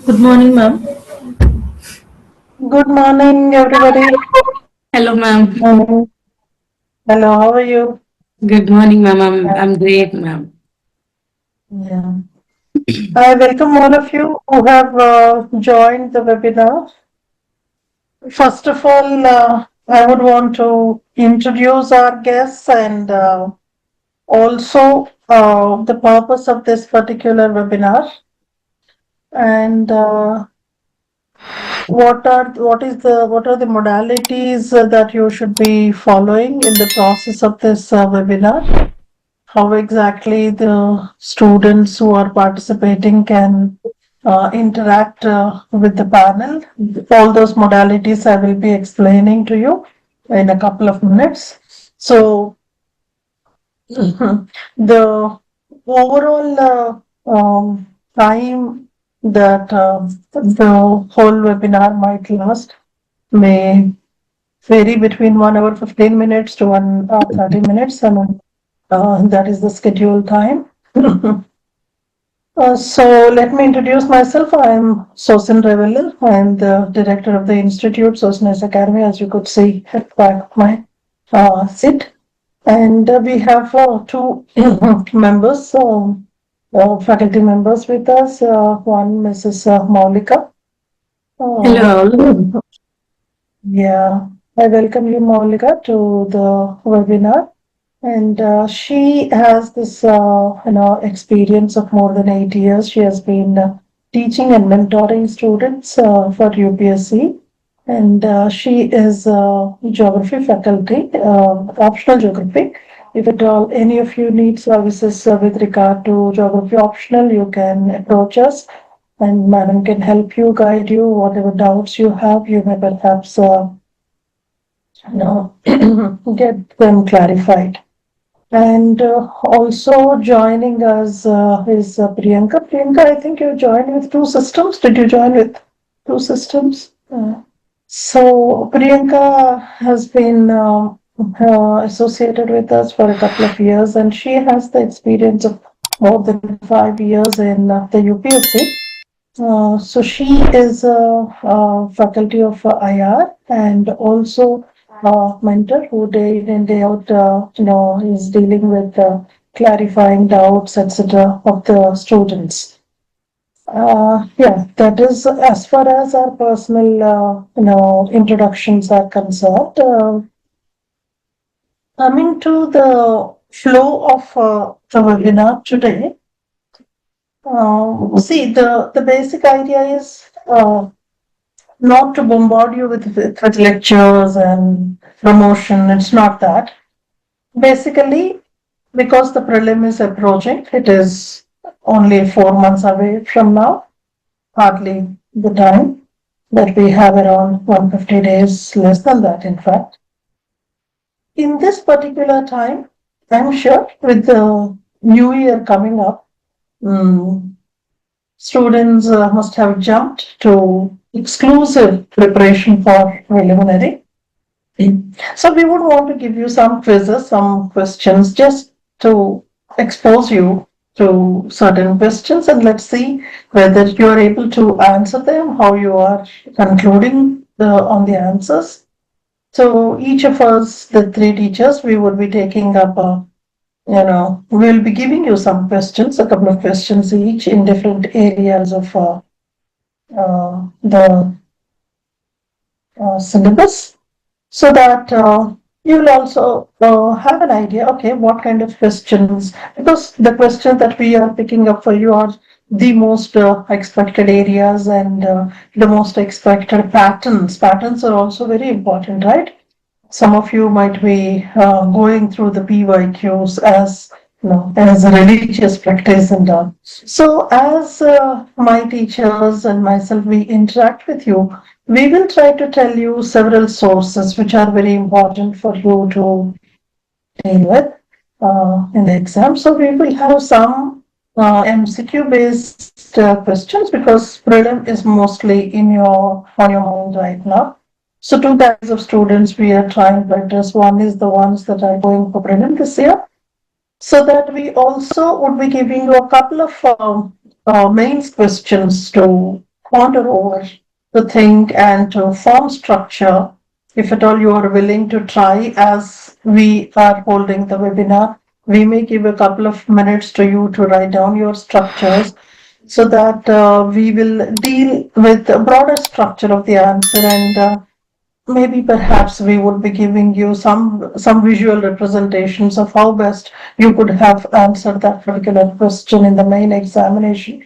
Good morning, ma'am. Good morning, everybody. Hello, ma'am. Morning. Hello, how are you? Good morning, ma'am. I'm, Yeah. I'm great, ma'am. Yeah. I welcome all of you who have joined the webinar. First of all, I would want to introduce our guests and also the purpose of this particular webinar and what are the modalities that you should be following in the process of this webinar. How exactly the students who are participating can interact with the panel. All those modalities I will be explaining to you in a couple of minutes. So, the overall time that the whole webinar might last may vary between 1 hour 15 minutes to 1 hour 30 minutes. And that is the scheduled time. So let me introduce myself. I am Sosin Reveller. I am the director of the Institute, Sosin Academy, as you could see at the back of my seat. And we have two members, faculty members with us. One, Mrs. Maulika. Uh, Hello. yeah, I welcome you, Maulika, to the webinar. And she has this, experience of more than 8 years. She has been teaching and mentoring students for UPSC, and she is geography faculty, optional geography. If at all any of you need services with regard to geography optional, you can approach us, and Madam can help you, guide you, whatever doubts you have. You may perhaps, get them clarified. And also joining us is Priyanka. Priyanka, I think you joined with two systems. Did you join with two systems? So Priyanka has been associated with us for a couple of years, and she has the experience of more than 5 years in the UPSC. So she is a faculty of IR and also a mentor who day in and day out, is dealing with clarifying doubts, etc., of the students. Yeah, that is as far as our personal, introductions are concerned. Coming to the flow of the webinar today, see the basic idea is. Not to bombard you with lectures and promotion. It's not that. Basically, because the prelim is approaching, it is only 4 months away from now, hardly the time that we have around 150 days, less than that, in fact. In this particular time, I'm sure with the new year coming up, mm, students must have jumped to exclusive preparation for preliminary. So we would want to give you some quizzes, some questions just to expose you to certain questions, and let's see whether you are able to answer them, how you are concluding on the answers. So each of us, the three teachers, we would be taking up we'll be giving you some questions, a couple of questions each in different areas of the syllabus, so that you'll also have an idea, okay, what kind of questions, because the questions that we are picking up for you are the most expected areas and the most expected patterns. Patterns are also very important, right? Some of you might be going through the PYQs as as a religious practice and all. So, as my teachers and myself, we interact with you, we will try to tell you several sources which are very important for you to deal with in the exam. So, we will have some MCQ based questions because prelim is mostly on your mind right now. So, two kinds of students we are trying to address. One is the ones that are going for prelim this year, so that we also would be giving you a couple of mains questions to ponder over, to think and to form structure. If at all you are willing to try, as we are holding the webinar, we may give a couple of minutes to you to write down your structures so that we will deal with a broader structure of the answer, and maybe perhaps we would be giving you some visual representations of how best you could have answered that particular question in the main examination.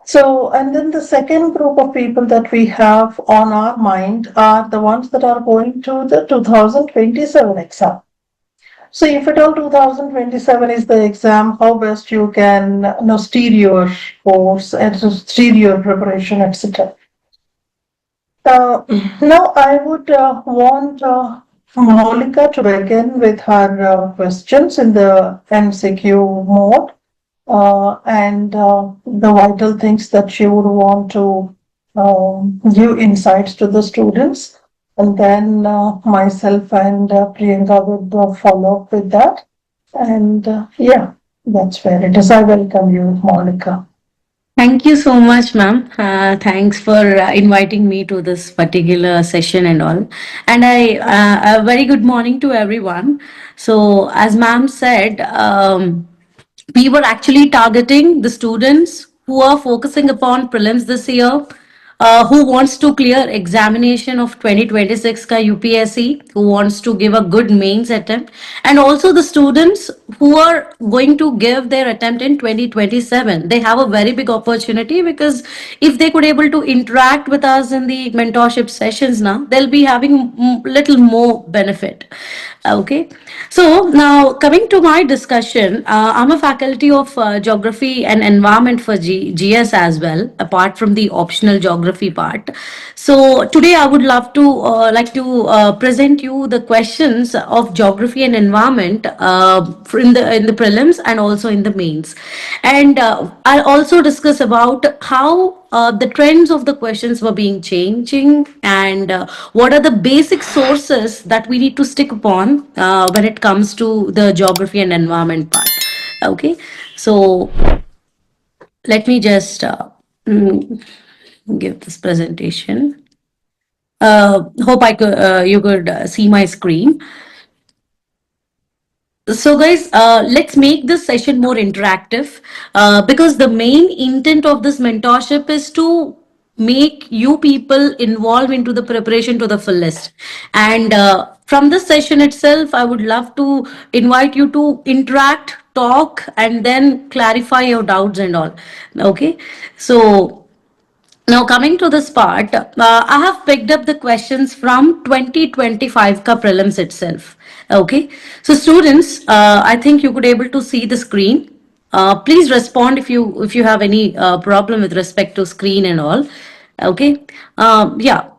So, and then the second group of people that we have on our mind are the ones that are going to the 2027 exam. So if at all 2027 is the exam, how best you can steer your course and steer your preparation, etc. Now I would want Monica to begin with her questions in the MCQ mode, and the vital things that she would want to give insights to the students. And then myself and Priyanka would follow up with that. And yeah, that's where it is. I welcome you, Monica. Thank you so much, ma'am. Thanks for inviting me to this particular session and all. And a very good morning to everyone. So, as ma'am said, we were actually targeting the students who are focusing upon prelims this year, who wants to clear examination of 2026 ka UPSC, who wants to give a good mains attempt, and also the students who are going to give their attempt in 2027. They have a very big opportunity, because if they could able to interact with us in the mentorship sessions now, they'll be having little more benefit. Okay, so now coming to my discussion, I'm a faculty of geography and environment for GS as well, apart from the optional geography part. So today I would love to present you the questions of geography and environment in the prelims and also in the mains, and I'll also discuss about how the trends of the questions were being changing, and what are the basic sources that we need to stick upon when it comes to the geography and environment part. Okay, so let me just mm, give this presentation. Hope I could you could see my screen. So, guys, let's make this session more interactive, because the main intent of this mentorship is to make you people involved into the preparation to the fullest. And from this session itself, I would love to invite you to interact, talk, and then clarify your doubts and all. Okay, so now, coming to this part, I have picked up the questions from 2025 ka prelims itself. Okay, so students, I think you could able to see the screen. Please respond if you have any problem with respect to screen and all. Okay, yeah.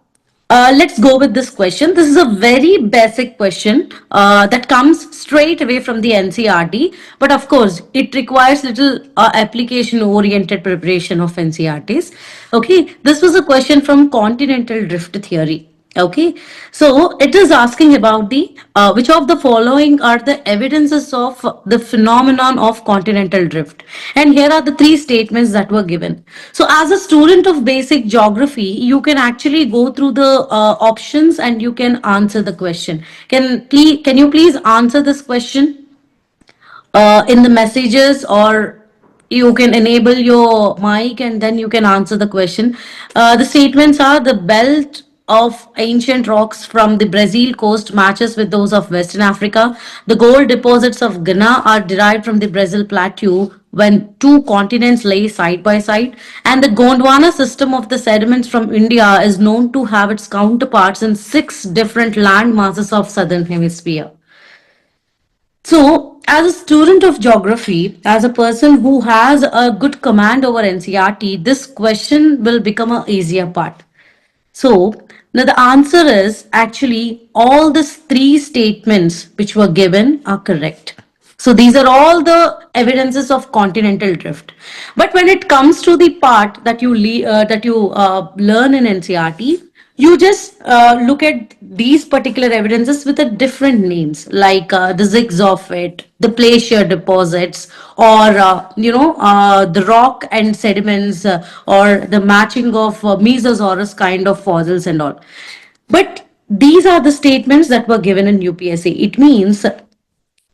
Let's go with this question. This is a very basic question that comes straight away from the NCRT, but of course, it requires little application-oriented preparation of NCRTs. Okay, this was a question from continental drift theory. Okay, so it is asking about the which of the following are the evidences of the phenomenon of continental drift, and here are the three statements that were given. So as a student of basic geography, you can actually go through the options and you can answer the question. Can you please answer this question in the messages, or you can enable your mic and then you can answer the question. The statements are: the belt of ancient rocks from the Brazil coast matches with those of Western Africa. The gold deposits of Ghana are derived from the Brazil plateau when two continents lay side by side. And the Gondwana system of the sediments from India is known to have its counterparts in 6 different land masses of southern hemisphere. So, as a student of geography, as a person who has a good command over NCRT, this question will become a easier part. So, now the answer is actually all these three statements which were given are correct. So these are all the evidences of continental drift. But when it comes to the part that you learn in NCRT, You just look at these particular evidences with a different names, like the zigs of it, the glacier deposits, or the rock and sediments, or the matching of Mesosaurus kind of fossils and all. But these are the statements that were given in UPSC. It means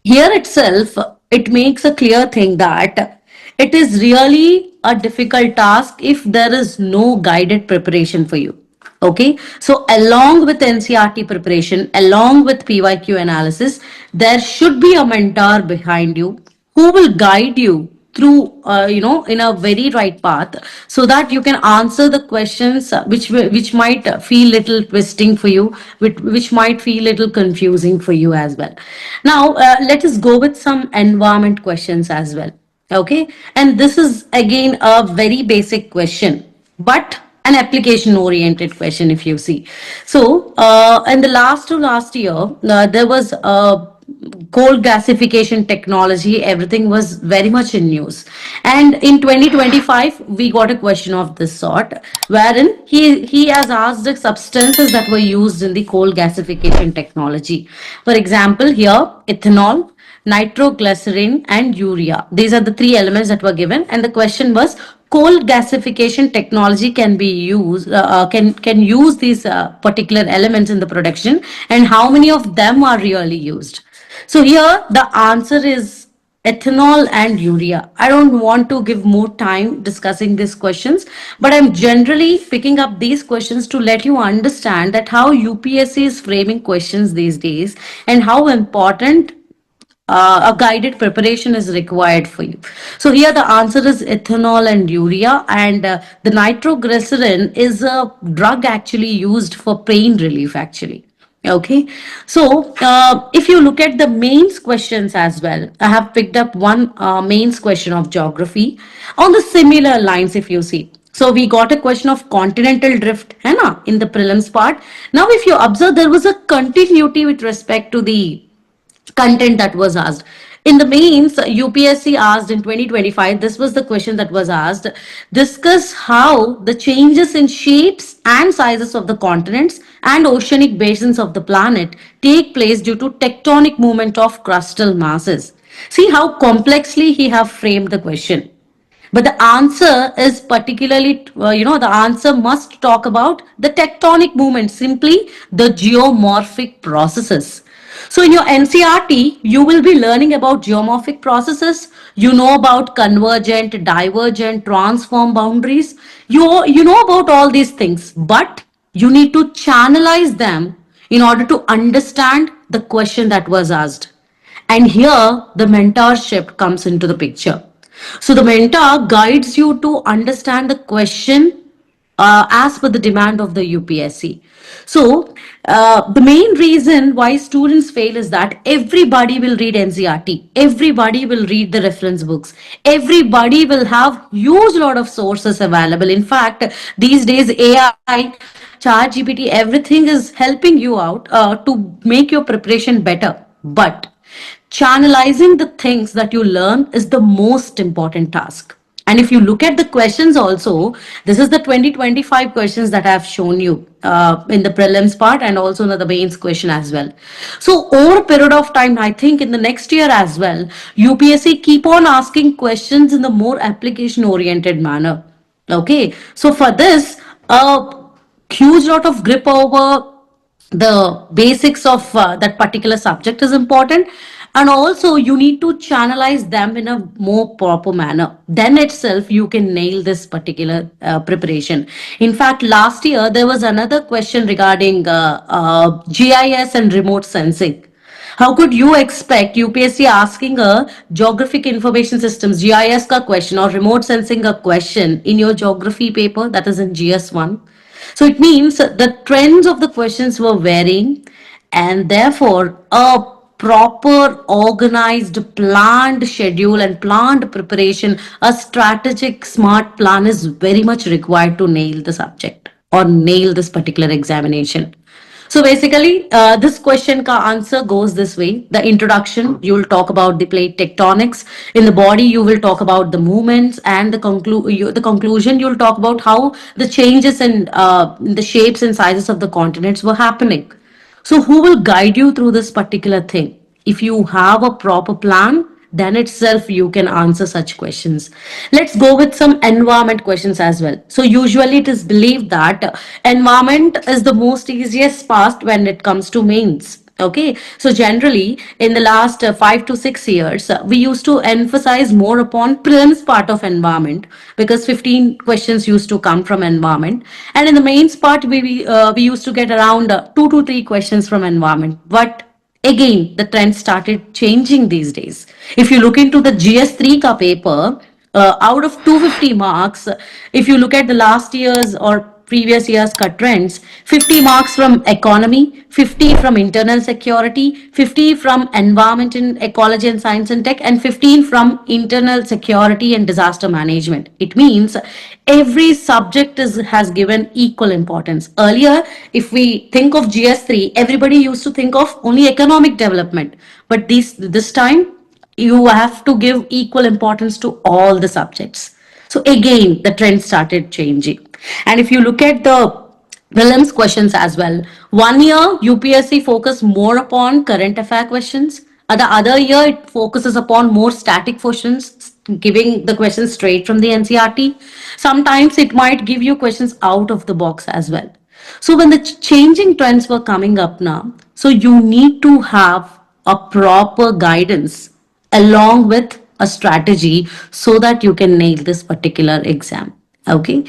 here itself, it makes a clear thing that it is really a difficult task if there is no guided preparation for you. Okay, so along with NCRT preparation, along with PYQ analysis, there should be a mentor behind you who will guide you through in a very right path, so that you can answer the questions which might feel little twisting for you, which might feel little confusing for you as well. Now let us go with some environment questions as well. Okay, and this is again a very basic question, but an application oriented question if you see. So in the last to last year, there was a coal gasification technology, everything was very much in news. And in 2025, we got a question of this sort, wherein he has asked the substances that were used in the coal gasification technology. For example, here, ethanol, nitroglycerin, and urea. These are the three elements that were given, and the question was coal gasification technology can be used can use these particular elements in the production, and how many of them are really used. So here the answer is ethanol and urea. I don't want to give more time discussing these questions, but I'm generally picking up these questions to let you understand that how UPSC is framing questions these days, and how important a guided preparation is required for you. So here the answer is ethanol and urea, and the nitroglycerin is a drug actually used for pain relief actually. Okay, so if you look at the mains questions as well, I have picked up one mains question of geography on the similar lines. If you see, so we got a question of continental drift, है ना, in the prelims part. Now, if you observe, there was a continuity with respect to the content that was asked. In the mains, UPSC asked in 2025, this was the question that was asked: discuss how the changes in shapes and sizes of the continents and oceanic basins of the planet take place due to tectonic movement of crustal masses. See how complexly he have framed the question. But the answer is particularly, the answer must talk about the tectonic movement, simply the geomorphic processes. So in your NCRT, you will be learning about geomorphic processes. You know about convergent, divergent, transform boundaries. You know about all these things, but you need to channelize them in order to understand the question that was asked. And here the mentorship comes into the picture. So the mentor guides you to understand the question as per the demand of the UPSC. So the main reason why students fail is that everybody will read NCRT, everybody will read the reference books, everybody will have huge lot of sources available. In fact, these days AI, ChatGPT, everything is helping you out to make your preparation better. But channelizing the things that you learn is the most important task. And if you look at the questions also, this is the 2025 questions that I have shown you in the prelims part, and also in the mains question as well. So over a period of time, I think in the next year as well, UPSC keep on asking questions in the more application oriented manner. Okay, so for this, a huge lot of grip over the basics of that particular subject is important, and also you need to channelize them in a more proper manner, then itself you can nail this particular preparation. In fact, last year there was another question regarding GIS and remote sensing. How could you expect UPSC asking a geographic information systems GIS ka question or remote sensing a question in your geography paper that is in GS1? So it means the trends of the questions were varying, and therefore a proper, organized, planned schedule and planned preparation, a strategic, smart plan is very much required to nail the subject or nail this particular examination. So basically, this question ka answer goes this way. The introduction, you will talk about the plate tectonics. In the body, you will talk about the movements, and the conclusion, you'll talk about how the changes in the shapes and sizes of the continents were happening. So, who will guide you through this particular thing? If you have a proper plan, then itself you can answer such questions. Let's go with some environment questions as well. So, usually it is believed that environment is the most easiest part when it comes to mains. Okay, so generally in the last 5 to 6 years, we used to emphasize more upon prelims part of environment because 15 questions used to come from environment, and in the mains part we used to get around 2 to 3 questions from environment. But again, the trend started changing these days. If you look into the GS3 ka paper, out of 250 marks, if you look at the last year's or previous year's cut trends, 50 marks from economy, 50 from internal security, 50 from environment and ecology and science and tech, and 15 from internal security and disaster management. It means every subject has given equal importance. Earlier, if we think of GS3, everybody used to think of only economic development. But this time, you have to give equal importance to all the subjects. So again, the trend started changing. And if you look at the prelims questions as well, one year UPSC focus more upon current affair questions. The other year it focuses upon more static questions, giving the questions straight from the NCRT. Sometimes it might give you questions out of the box as well. So when the changing trends were coming up now, so you need to have a proper guidance along with a strategy so that you can nail this particular exam. Okay,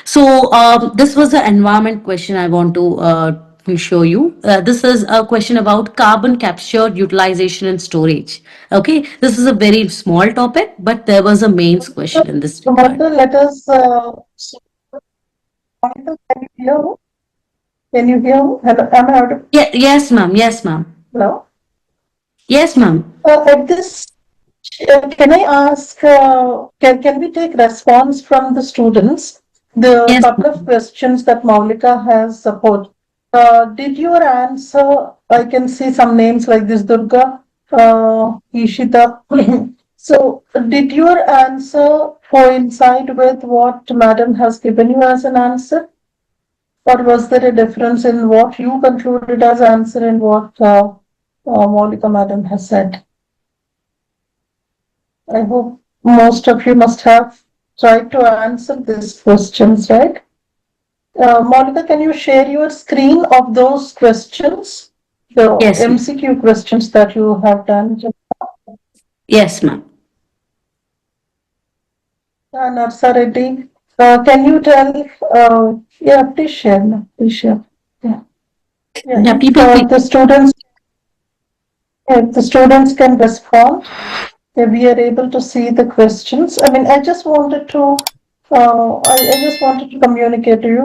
so this was the environment question I want to show you. This is a question about carbon capture, utilization, and storage. Okay, this is a very small topic, but there was a mains question in this regard. Monica, let us. Monica, can you hear me? Can you hear me? Hello, am I audible? Yeah, yes, ma'am. Yes, ma'am. Hello. Yes, ma'am. At this, can I ask? Can we take response from the students? The Yes, couple of ma'am. questions that Maulika has put. Did your answer? I can see some names like this, Durga, Ishita. So, did your answer coincide with what Madam has given you as an answer? Or was there a difference in what you concluded as answer and what Monica Madam has said? I hope most of you must have tried to answer these questions, right? Monica, can you share your screen of those questions? The Yes, ma'am. MCQ questions that you have done. Yes, ma'am. Narsa Reddy, can you tell? Yeah, please share. Please share. Yeah, yeah. Yeah, people, please. If the students can respond, if we are able to see the questions. I mean, I just wanted to communicate to you.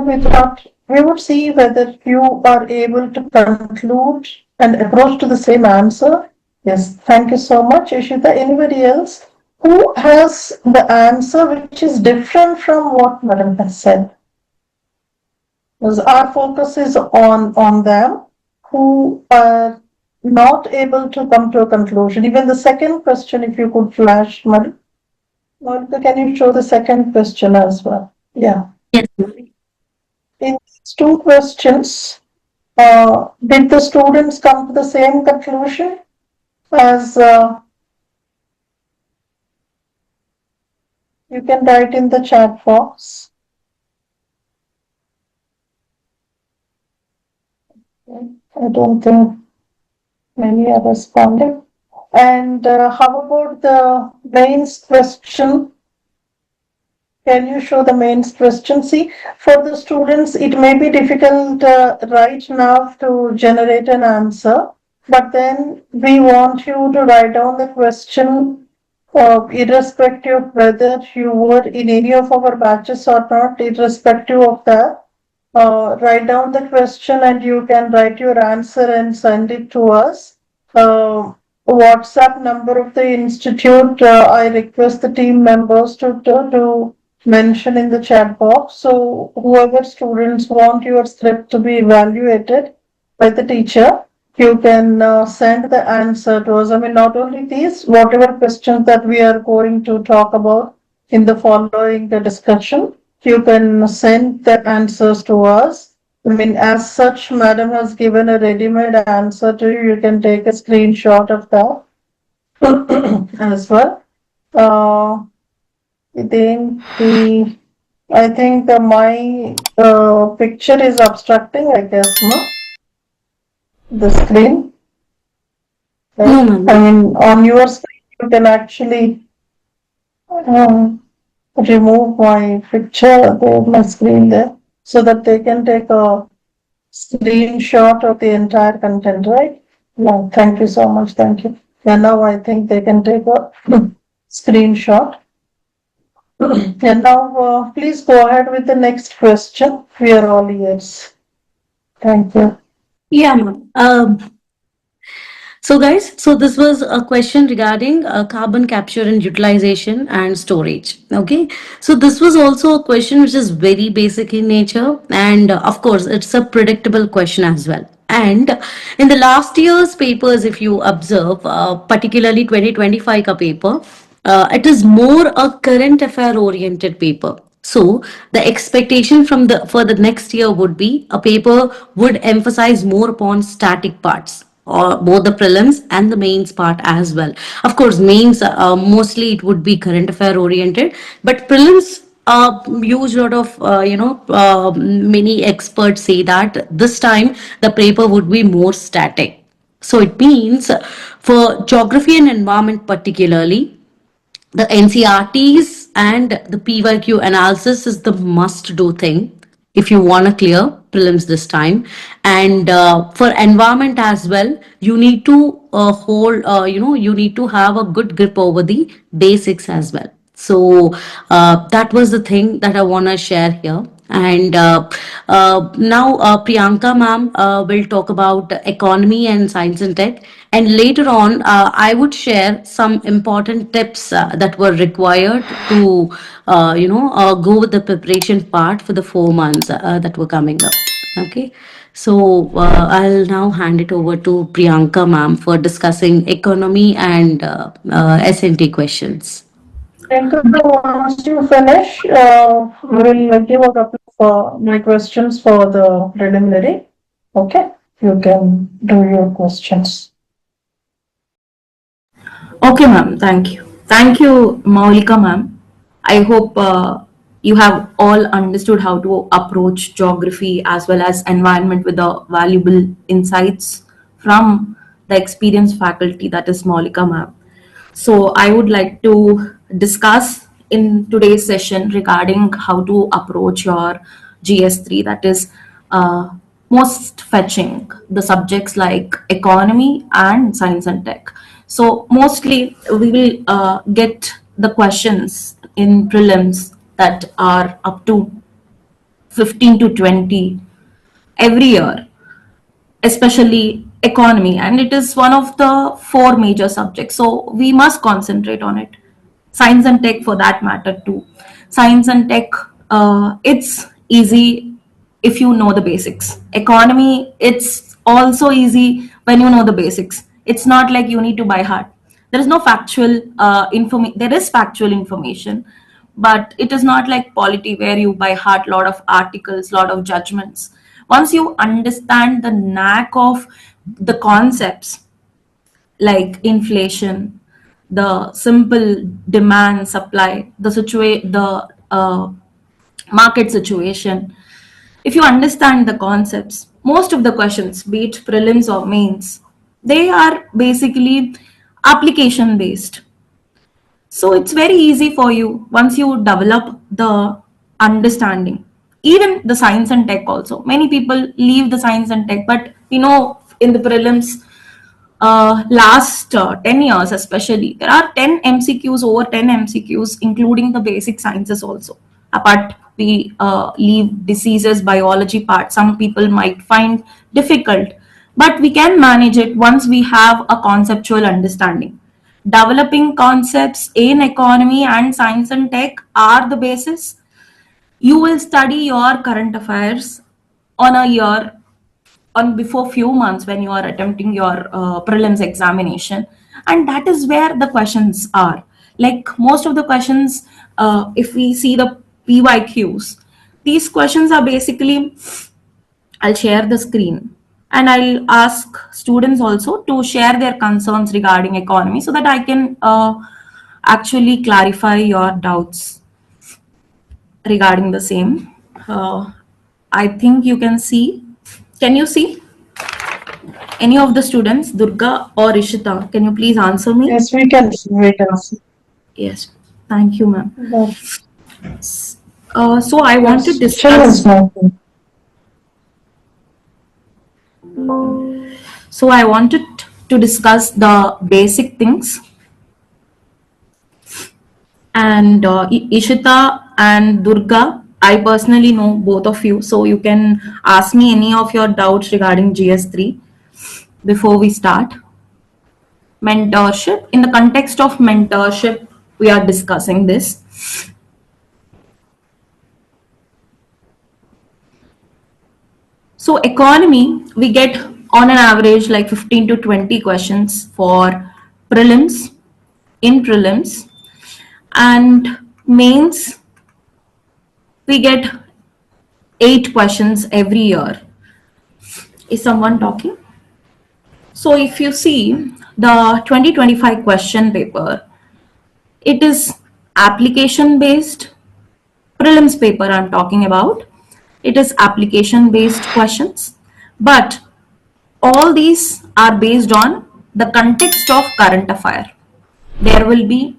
We would see whether you are able to conclude and approach to the same answer. Yes, thank you so much, Ishita. Anybody else who has the answer which is different from what Madam has said? Because our focus is on them who are not able to come to a conclusion. Even the second question, if you could flash, Monica, can you show the second question as well? Yeah. Yes, ma'am. In these two questions, did the students come to the same conclusion as you can write in the chat box? I don't think many are responding. And how about the mains question? Can you show the mains question? See, for the students, it may be difficult right now to generate an answer, but then we want you to write down the question, irrespective of whether you were in any of our batches or not, irrespective of that. Write down the question and you can write your answer and send it to us. WhatsApp number of the institute, I request the team members to mention in the chat box. So whoever students want your script to be evaluated, by the teacher, you can send the answer to us. I mean, not only these, whatever questions that we are going to talk about in the following the discussion, you can send the answers to us. I mean, as such, madam has given a ready-made answer to you. You can take a screenshot of that as well. I think my picture is obstructing, I guess, no? The screen. No, Right? ma'am. I mean, on your screen, you can actually remove my picture, my screen there, so that they can take a screenshot of the entire content, right? Yeah, thank you so much. Thank you. Yeah, now I think they can take a screenshot. And now, please go ahead with the next question. We are all ears. Thank you. Yeah, ma'am. So, guys, so this was a question regarding carbon capture and utilization and storage. Okay, so this was also a question which is very basic in nature, and of course, it's a predictable question as well. And in the last year's papers, if you observe, particularly 2025 ka paper, it is more a current affair oriented paper. So the expectation from the for the next year would be a paper would emphasize more upon static parts or both the prelims and the mains part as well. Of course, mains mostly it would be current affair oriented, but prelims huge lot of many experts say that this time the paper would be more static. So it means for geography and environment particularly, the NCRTs and the PYQ analysis is the must do thing if you want to clear prelims this time. And for environment as well, you need to you need to have a good grip over the basics as well. So that was the thing that I want to share here. And now Priyanka ma'am will talk about economy and science and tech. And later on, I would share some important tips that were required to, go with the preparation part for the 4 months that were coming up. Okay. So I'll now hand it over to Priyanka ma'am for discussing economy and SNT questions. Priyanka, once you finish, we'll give a couple of my questions for the preliminary. Okay, you can do your questions. Okay, ma'am. Thank you. Thank you, Maulika, ma'am. I hope you have all understood how to approach geography as well as environment with the valuable insights from the experienced faculty that is Maulika, ma'am. So I would like to discuss in today's session regarding how to approach your GS3, that is uh, most fetching the subjects like economy and science and tech. So mostly we will get the questions in prelims that are up to 15 to 20 every year, especially economy, and it is one of the four major subjects, so we must concentrate on it. Science and tech for that matter too. Science and tech, it's easy if you know the basics. Economy, it's also easy when you know the basics. It's not like you need to buy heart. There is no factual information. There is factual information, but it is not like polity where you by heart lot of articles, lot of judgments. Once you understand the knack of the concepts like inflation, the simple demand supply, the market situation, if you understand the concepts, most of the questions, be it prelims or mains, they are basically application based. So it's very easy for you once you develop the understanding. Even the science and tech also. Many people leave the science and tech, but we know in the prelims, last 10 years especially, there are 10 MCQs, over 10 MCQs, including the basic sciences also. Apart, we leave diseases, biology part. Some people might find difficult, but we can manage it once we have a conceptual understanding. Developing concepts in economy and science and tech are the basis. You will study your current affairs on a year on before few months when you are attempting your prelims examination, and that is where the questions are. Like most of the questions, if we see the PYQs, these questions are basically, I'll share the screen and I'll ask students also to share their concerns regarding economy so that I can actually clarify your doubts regarding the same. I think you can see. Can you see any of the students, Durga or Ishita? Can you please answer me? Yes, we can see, we can see. Yes. Thank you, ma'am. Yes. So I want to Children discuss. smoking. So I wanted to discuss the basic things. And Ishita and Durga, I personally know both of you, so you can ask me any of your doubts regarding GS3 before we start. Mentorship. In the context of mentorship, we are discussing this. So economy, we get on an average like 15 to 20 questions for prelims, in prelims, and mains, we get 8 questions every year. Is someone talking? So if you see the 2025 question paper, it is application based. Prelims paper I'm talking about. It is application based questions, but all these are based on the context of current affair. There will be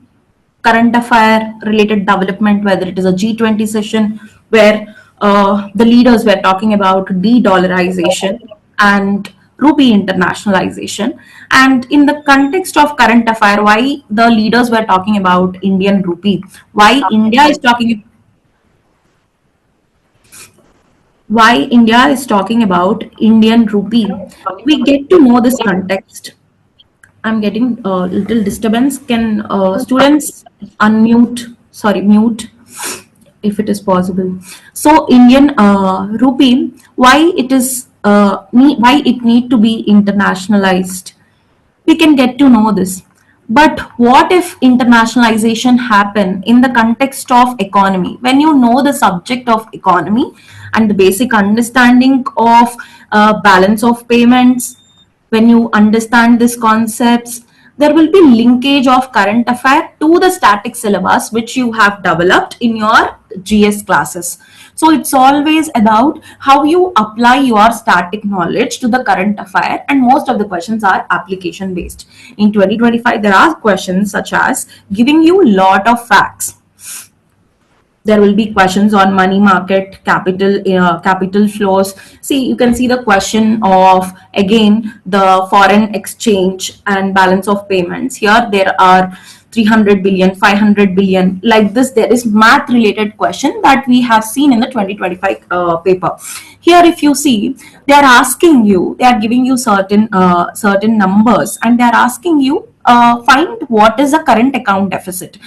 current affair related development, whether it is a G20 session where the leaders were talking about de-dollarization and rupee internationalization. And in the context of current affair, why the leaders were talking about Indian rupee, why India is talking about Indian rupee, we get to know this context. I'm getting a little disturbance. Can students unmute, sorry, mute if it is possible. So Indian rupee, why it is, why it need to be internationalized? We can get to know this. But what if internationalization happen in the context of economy? When you know the subject of economy and the basic understanding of balance of payments, when you understand these concepts, there will be linkage of current affair to the static syllabus which you have developed in your GS classes. So it's always about how you apply your static knowledge to the current affair, and most of the questions are application based. In 2025, there are questions such as giving you a lot of facts. There will be questions on money market, capital flows. See, you can see the question of, again, the foreign exchange and balance of payments. Here there are 300 billion, 500 billion, like this. There is math related question that we have seen in the 2025 paper. Here if you see, they are asking you, they are giving you certain numbers, and they are asking you, find what is the current account deficit.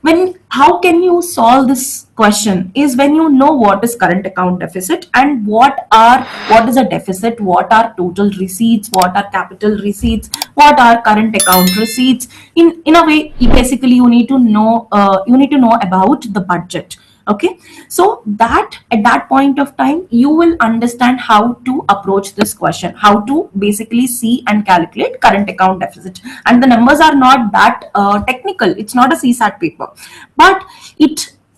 When, how can you solve this question is when you know what is current account deficit and what is a deficit, what are total receipts, what are capital receipts, what are current account receipts. In a way, basically you need to know about the budget. Okay, so that at that point of time you will understand how to approach this question, how to basically see and calculate current account deficit. And the numbers are not that technical, it's not a CSAT paper, but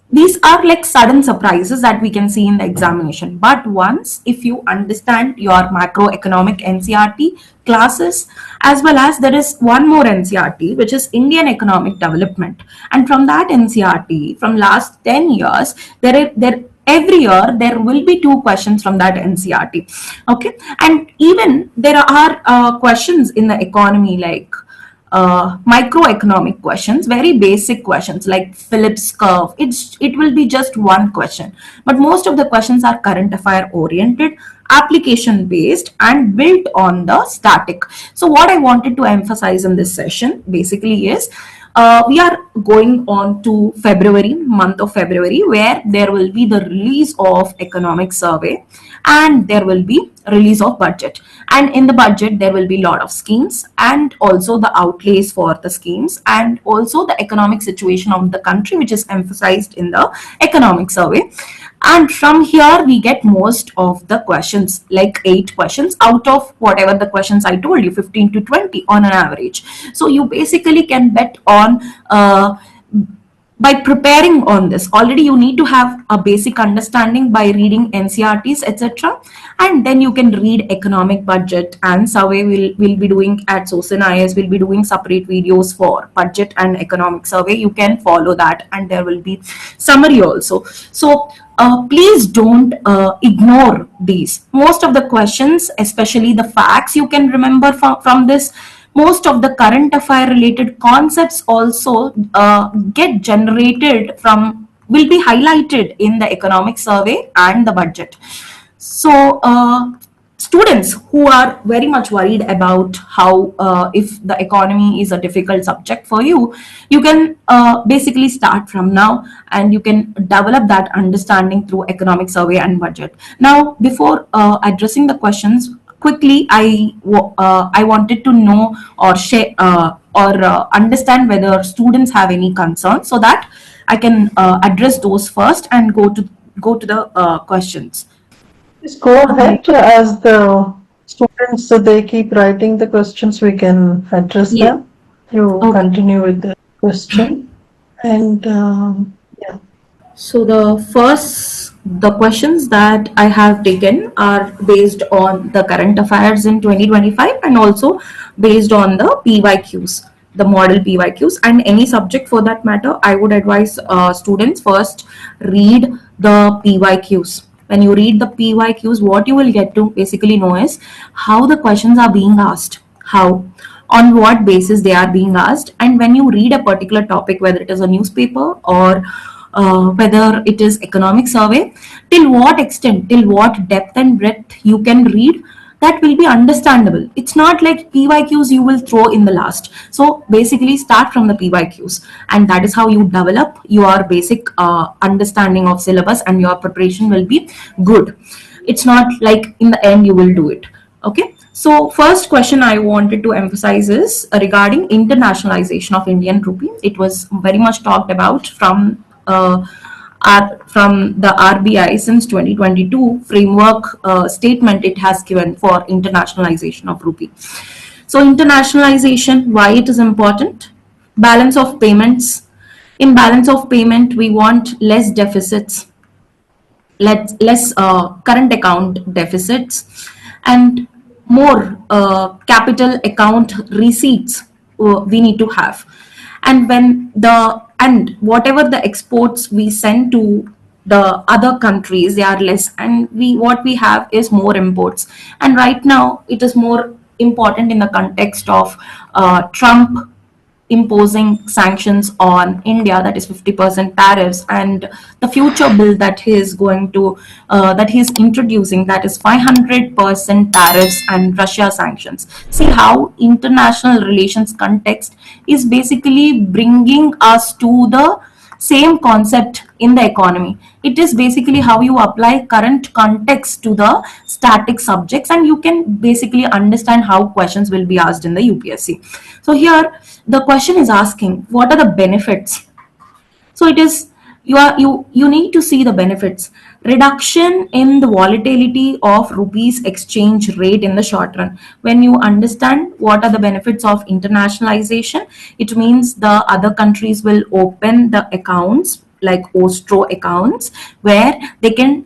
these are like sudden surprises that we can see in the examination. But once, if you understand your macroeconomic NCRT classes, as well as there is one more NCRT, which is Indian economic development, and from that NCRT, from last 10 years, every year there will be 2 questions from that NCRT. Okay, and even there are questions in the economy like microeconomic questions, very basic questions like Phillips curve. It will be just one question, but most of the questions are current affair oriented, application based, and built on the static. So what I wanted to emphasize in this session basically is, we are going on to February, month of February, where there will be the release of economic survey, and there will be release of budget. And in the budget, there will be a lot of schemes and also the outlays for the schemes and also the economic situation of the country, which is emphasized in the economic survey. And from here, we get most of the questions, like 8 questions out of whatever the questions I told you, 15 to 20 on an average. So you basically can bet on by preparing on this. Already you need to have a basic understanding by reading NCRTs, etc. And then you can read economic budget and survey. We'll be doing at SOCIN-IS, we'll be doing separate videos for budget and economic survey. You can follow that, and there will be summary also. So please don't ignore these. Most of the questions, especially the facts, you can remember from this. Most of the current affair related concepts also get generated from, will be highlighted in the economic survey and the budget. So students who are very much worried about how if the economy is a difficult subject for you, you can basically start from now and you can develop that understanding through economic survey and budget. Now, before addressing the questions, quickly, I wanted to know or share or understand whether students have any concerns, so that I can address those first and go to the questions. Just go ahead as the students, so they keep writing the questions, we can address Yeah. them. You Okay. continue with the question. And yeah. So the questions that I have taken are based on the current affairs in 2025 and also based on the PYQs, the model PYQs, and any subject for that matter. I would advise students first read the PYQs. When you read the PYQs, what you will get to basically know is how the questions are being asked, how, on what basis they are being asked. And when you read a particular topic, whether it is a newspaper or whether it is economic survey, till what extent, till what depth and breadth you can read, that will be understandable. It's not like PYQs you will throw in the last. So basically start from the PYQs, and that is how you develop your basic understanding of syllabus, and your preparation will be good. It's not like in the end you will do it. Okay. So first question I wanted to emphasize is regarding internationalization of Indian rupee. It was very much talked about from the RBI since 2022 framework statement it has given for internationalization of rupee. So internationalization, why it is important? Balance of payments. In balance of payment, we want less deficits, less current account deficits, and more capital account receipts we need to have. And whatever the exports we send to the other countries, they are less, and what we have is more imports. And right now it is more important in the context of Trump imposing sanctions on India, that is 50% tariffs, and the future bill that he is going to that he is introducing, that is 500% tariffs and Russia sanctions. See how international relations context is basically bringing us to the same concept in the economy. It is basically how you apply current context to the static subjects, and you can basically understand how questions will be asked in the UPSC. So here the question is asking, what are the benefits? So it is, you need to see the benefits. Reduction in the volatility of rupees exchange rate in the short run. When you understand what are the benefits of internationalization, it means the other countries will open the accounts like Ostro accounts, where they can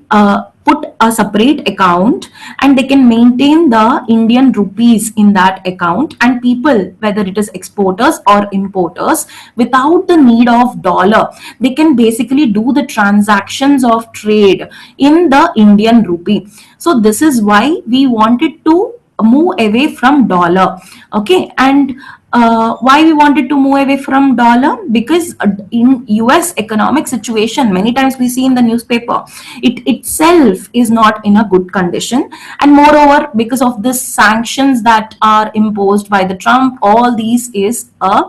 put a separate account and they can maintain the Indian rupees in that account, and people, whether it is exporters or importers, without the need of dollar, they can basically do the transactions of trade in the Indian rupee. So this is why we wanted to move away from dollar. Okay. And why we wanted to move away from dollar? Because in US economic situation, many times we see in the newspaper, it itself is not in a good condition. And moreover, because of the sanctions that are imposed by the Trump, all these is a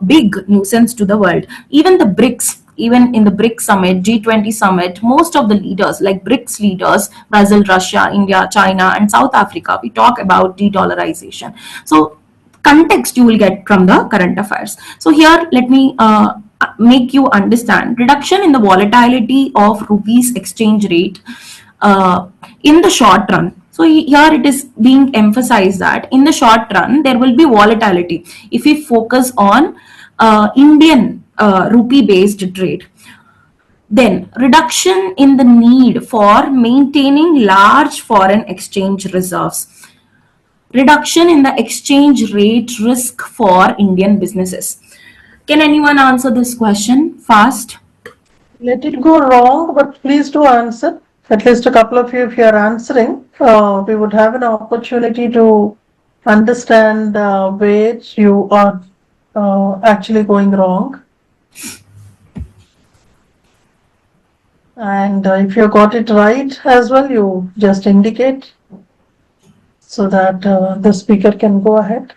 big nuisance to the world. Even the BRICS, even in the BRICS summit, G20 summit, most of the leaders like BRICS leaders, Brazil, Russia, India, China, and South Africa, we talk about de-dollarization. So context you will get from the current affairs. So here, let me make you understand reduction in the volatility of rupees exchange rate in the short run. So here it is being emphasized that in the short run there will be volatility if we focus on Indian rupee based trade. Then reduction in the need for maintaining large foreign exchange reserves. Reduction in the exchange rate risk for Indian businesses. Can anyone answer this question fast? Let it go wrong, but please do answer. At least a couple of you, if you are answering, we would have an opportunity to understand where you are actually going wrong. And if you got it right as well, you just indicate so that the speaker can go ahead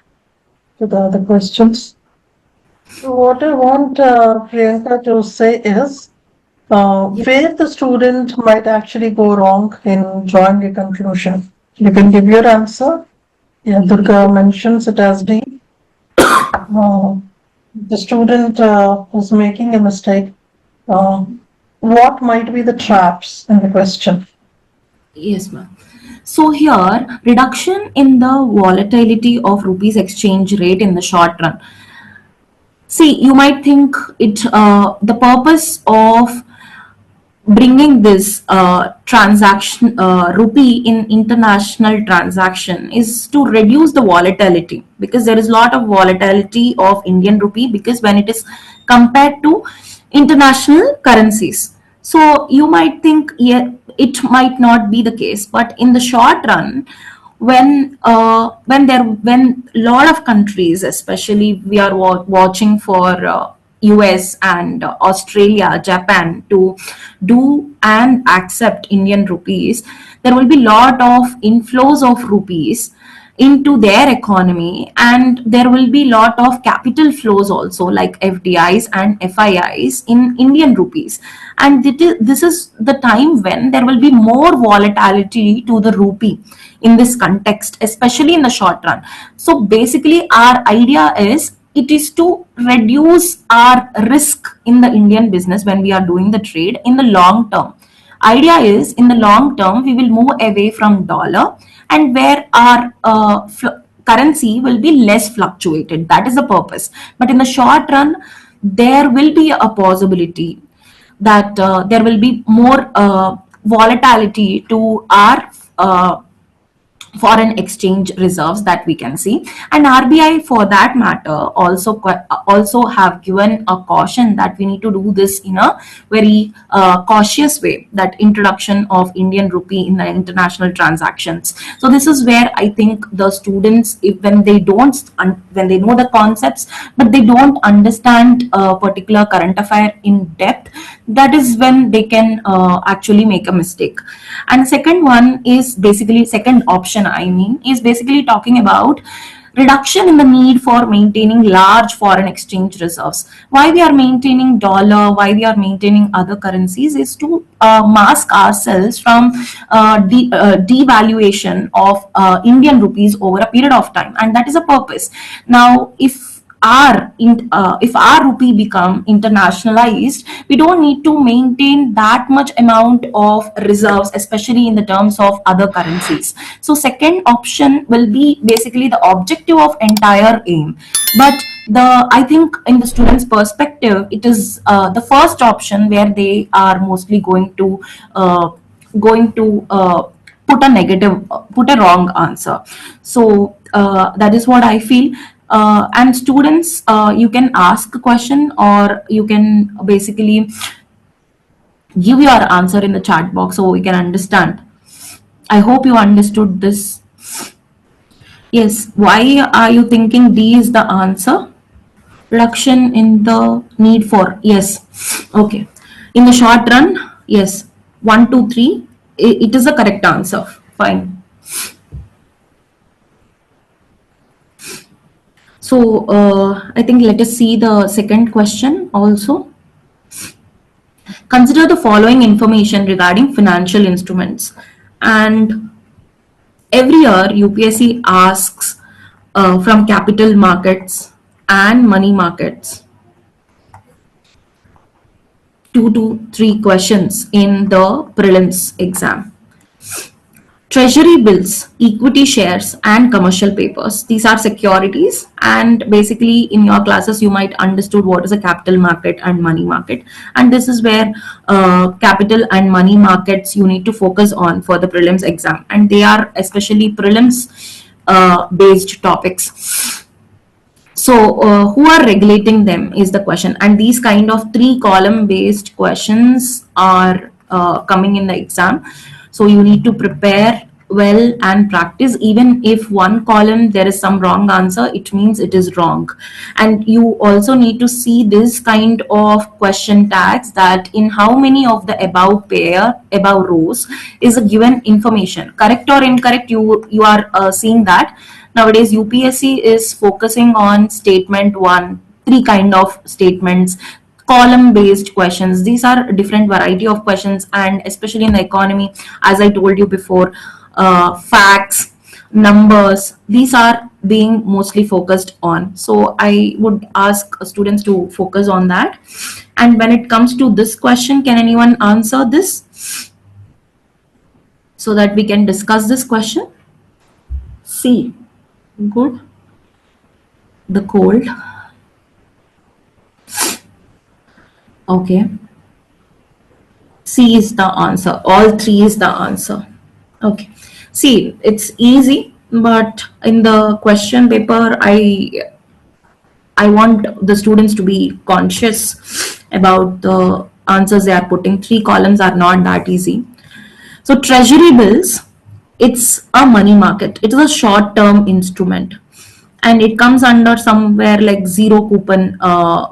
to the other questions. So what I want Priyanka to say is where the student might actually go wrong in drawing a conclusion. You can give your answer. Yeah, Durga mentions it as D. The student is making a mistake. What might be the traps in the question? Yes, ma'am. So here, reduction in the volatility of rupees exchange rate in the short run. See, you might think the purpose of bringing this transaction rupee in international transaction is to reduce the volatility, because there is a lot of volatility of Indian rupee because when it is compared to international currencies. So you might think, yeah, it might not be the case, but in the short run, when a lot of countries, especially we are watching for US and Australia, Japan to do and accept Indian rupees, there will be lot of inflows of rupees into their economy, and there will be lot of capital flows also like FDIs and FIIs in Indian rupees, and this is the time when there will be more volatility to the rupee in this context, especially in the short run. So basically our idea is it is to reduce our risk in the Indian business when we are doing the trade in the long term. Idea is in the long term we will move away from dollar, and where our currency will be less fluctuated. That is the purpose. But in the short run, there will be a possibility that there will be more volatility to our foreign exchange reserves that we can see. And RBI for that matter also have given a caution that we need to do this in a very cautious way, that introduction of Indian rupee in the international transactions. So this is where I think the students, when they know the concepts but they don't understand a particular current affair in depth, that is when they can actually make a mistake. And second one is basically, second option I mean, is basically talking about reduction in the need for maintaining large foreign exchange reserves. Why we are maintaining dollar, why we are maintaining other currencies is to mask ourselves from devaluation of Indian rupees over a period of time, and that is a purpose. Now if our rupee become internationalized, we don't need to maintain that much amount of reserves, especially in the terms of other currencies. So second option will be basically the objective of entire aim. But I think in the students' perspective, it is the first option where they are mostly going to put a wrong answer. So that is what I feel. And students, you can ask a question or you can basically give your answer in the chat box so we can understand. I hope you understood this. Yes, why are you thinking D is the answer? Reduction in the need for, yes, okay. In the short run, yes, 1, 2, 3, it is the correct answer. Fine. So I think let us see the second question also. Consider the following information regarding financial instruments. And every year, UPSC asks from capital markets and money markets 2 to 3 questions in the prelims exam. Treasury bills, equity shares, and commercial papers. These are securities, and basically in your classes you might understood what is a capital market and money market, and this is where capital and money markets you need to focus on for the prelims exam, and they are especially prelims based topics. So who are regulating them is the question, and these kind of 3 column based questions are coming in the exam. So you need to prepare well and practice. Even if one column there is some wrong answer, it means it is wrong. And you also need to see this kind of question tags, that in how many of the above rows is a given information, correct or incorrect. You are seeing that nowadays UPSC is focusing on statement 1, 3 kind of statements, column based questions. These are different variety of questions, and especially in the economy, as I told you before, facts, numbers, these are being mostly focused on. So I would ask students to focus on that. And when it comes to this question, can anyone answer this so that we can discuss this question? C. Good. The cold. Okay. C is the answer. All 3 is the answer. Okay. See, it's easy, but in the question paper, I want the students to be conscious about the answers they are putting. 3 columns are not that easy. So treasury bills, it's a money market. It is a short-term instrument, and it comes under somewhere like zero coupon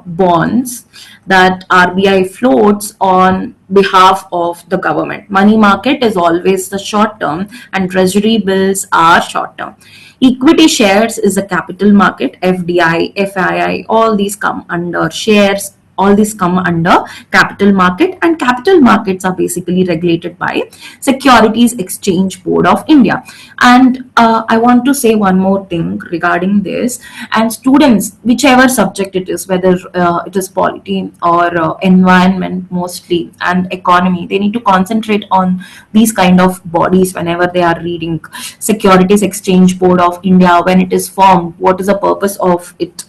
bonds that RBI floats on behalf of the government. Money market is always the short term, and treasury bills are short term. Equity shares is a capital market. FDI, FII, all these come under shares. All these come under capital market, and capital markets are basically regulated by Securities Exchange Board of India. And I want to say one more thing regarding this. And students, whichever subject it is, whether it is polity or environment mostly and economy, they need to concentrate on these kind of bodies whenever they are reading. Securities Exchange Board of India, when it is formed, what is the purpose of it?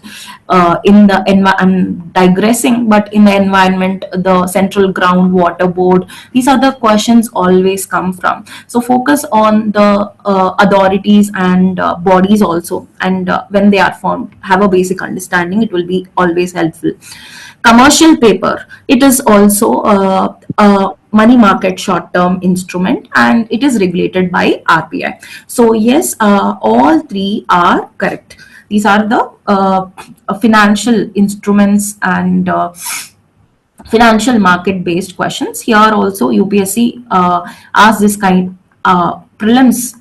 In the I'm digressing, but in the environment, the Central Groundwater Board, these are the questions always come from. So focus on the authorities and bodies also, and when they are formed, have a basic understanding. It will be always helpful. Commercial paper, it is also a money market short-term instrument, and it is regulated by RBI. So yes, all 3 are correct. These are the financial instruments and financial market based questions. Here also UPSC asks this kind, prelims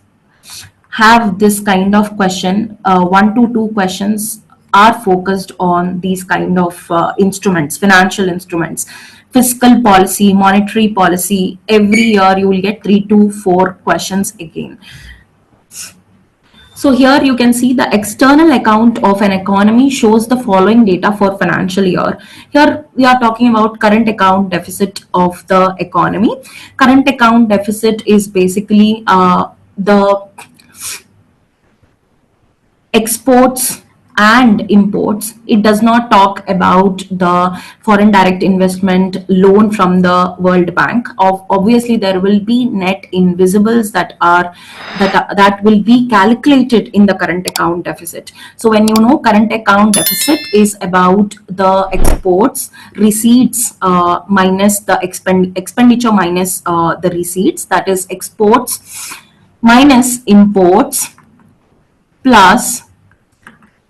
have this kind of question. 1 to 2 questions are focused on these kind of instruments, financial instruments. Fiscal policy, monetary policy, every year you will get 3 to 4 questions again. So here you can see the external account of an economy shows the following data for financial year. Here we are talking about current account deficit of the economy. Current account deficit is basically the exports and imports. It does not talk about the foreign direct investment loan from the World Bank. Obviously there will be net invisibles that will be calculated in the current account deficit. So when you know current account deficit is about the exports, receipts minus the expenditure minus the receipts, that is exports minus imports plus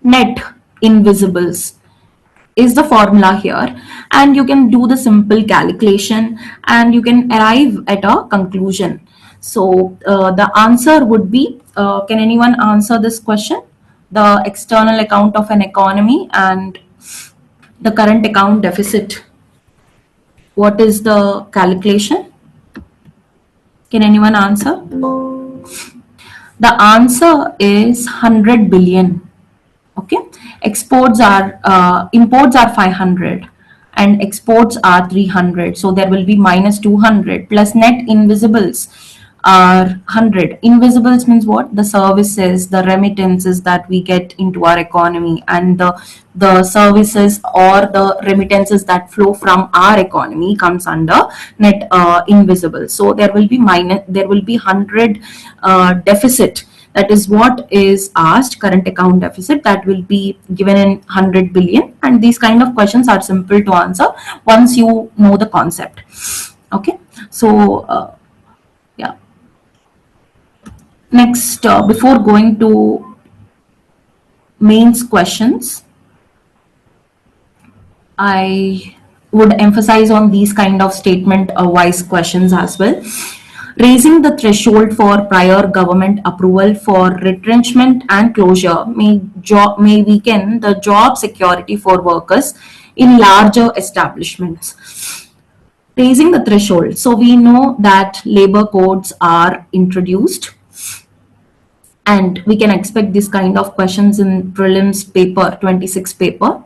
net invisibles is the formula here, and you can do the simple calculation and you can arrive at a conclusion. So the answer would be, can anyone answer this question? The external account of an economy and the current account deficit. What is the calculation? Can anyone answer? The answer is 100 billion. Okay, imports are 500 and exports are 300, so there will be minus 200 plus net invisibles are 100. Invisibles means what? The services, the remittances that we get into our economy, and the services or the remittances that flow from our economy comes under net invisible. So there will be 100 deficit. That is what is asked, current account deficit, that will be given in 100 billion. And these kind of questions are simple to answer once you know the concept. Okay, so yeah. Next, before going to mains questions, I would emphasize on these kind of statement wise questions as well. Raising the threshold for prior government approval for retrenchment and closure may weaken the job security for workers in larger establishments. Raising the threshold. So we know that labor codes are introduced, and we can expect this kind of questions in prelims paper 26 paper.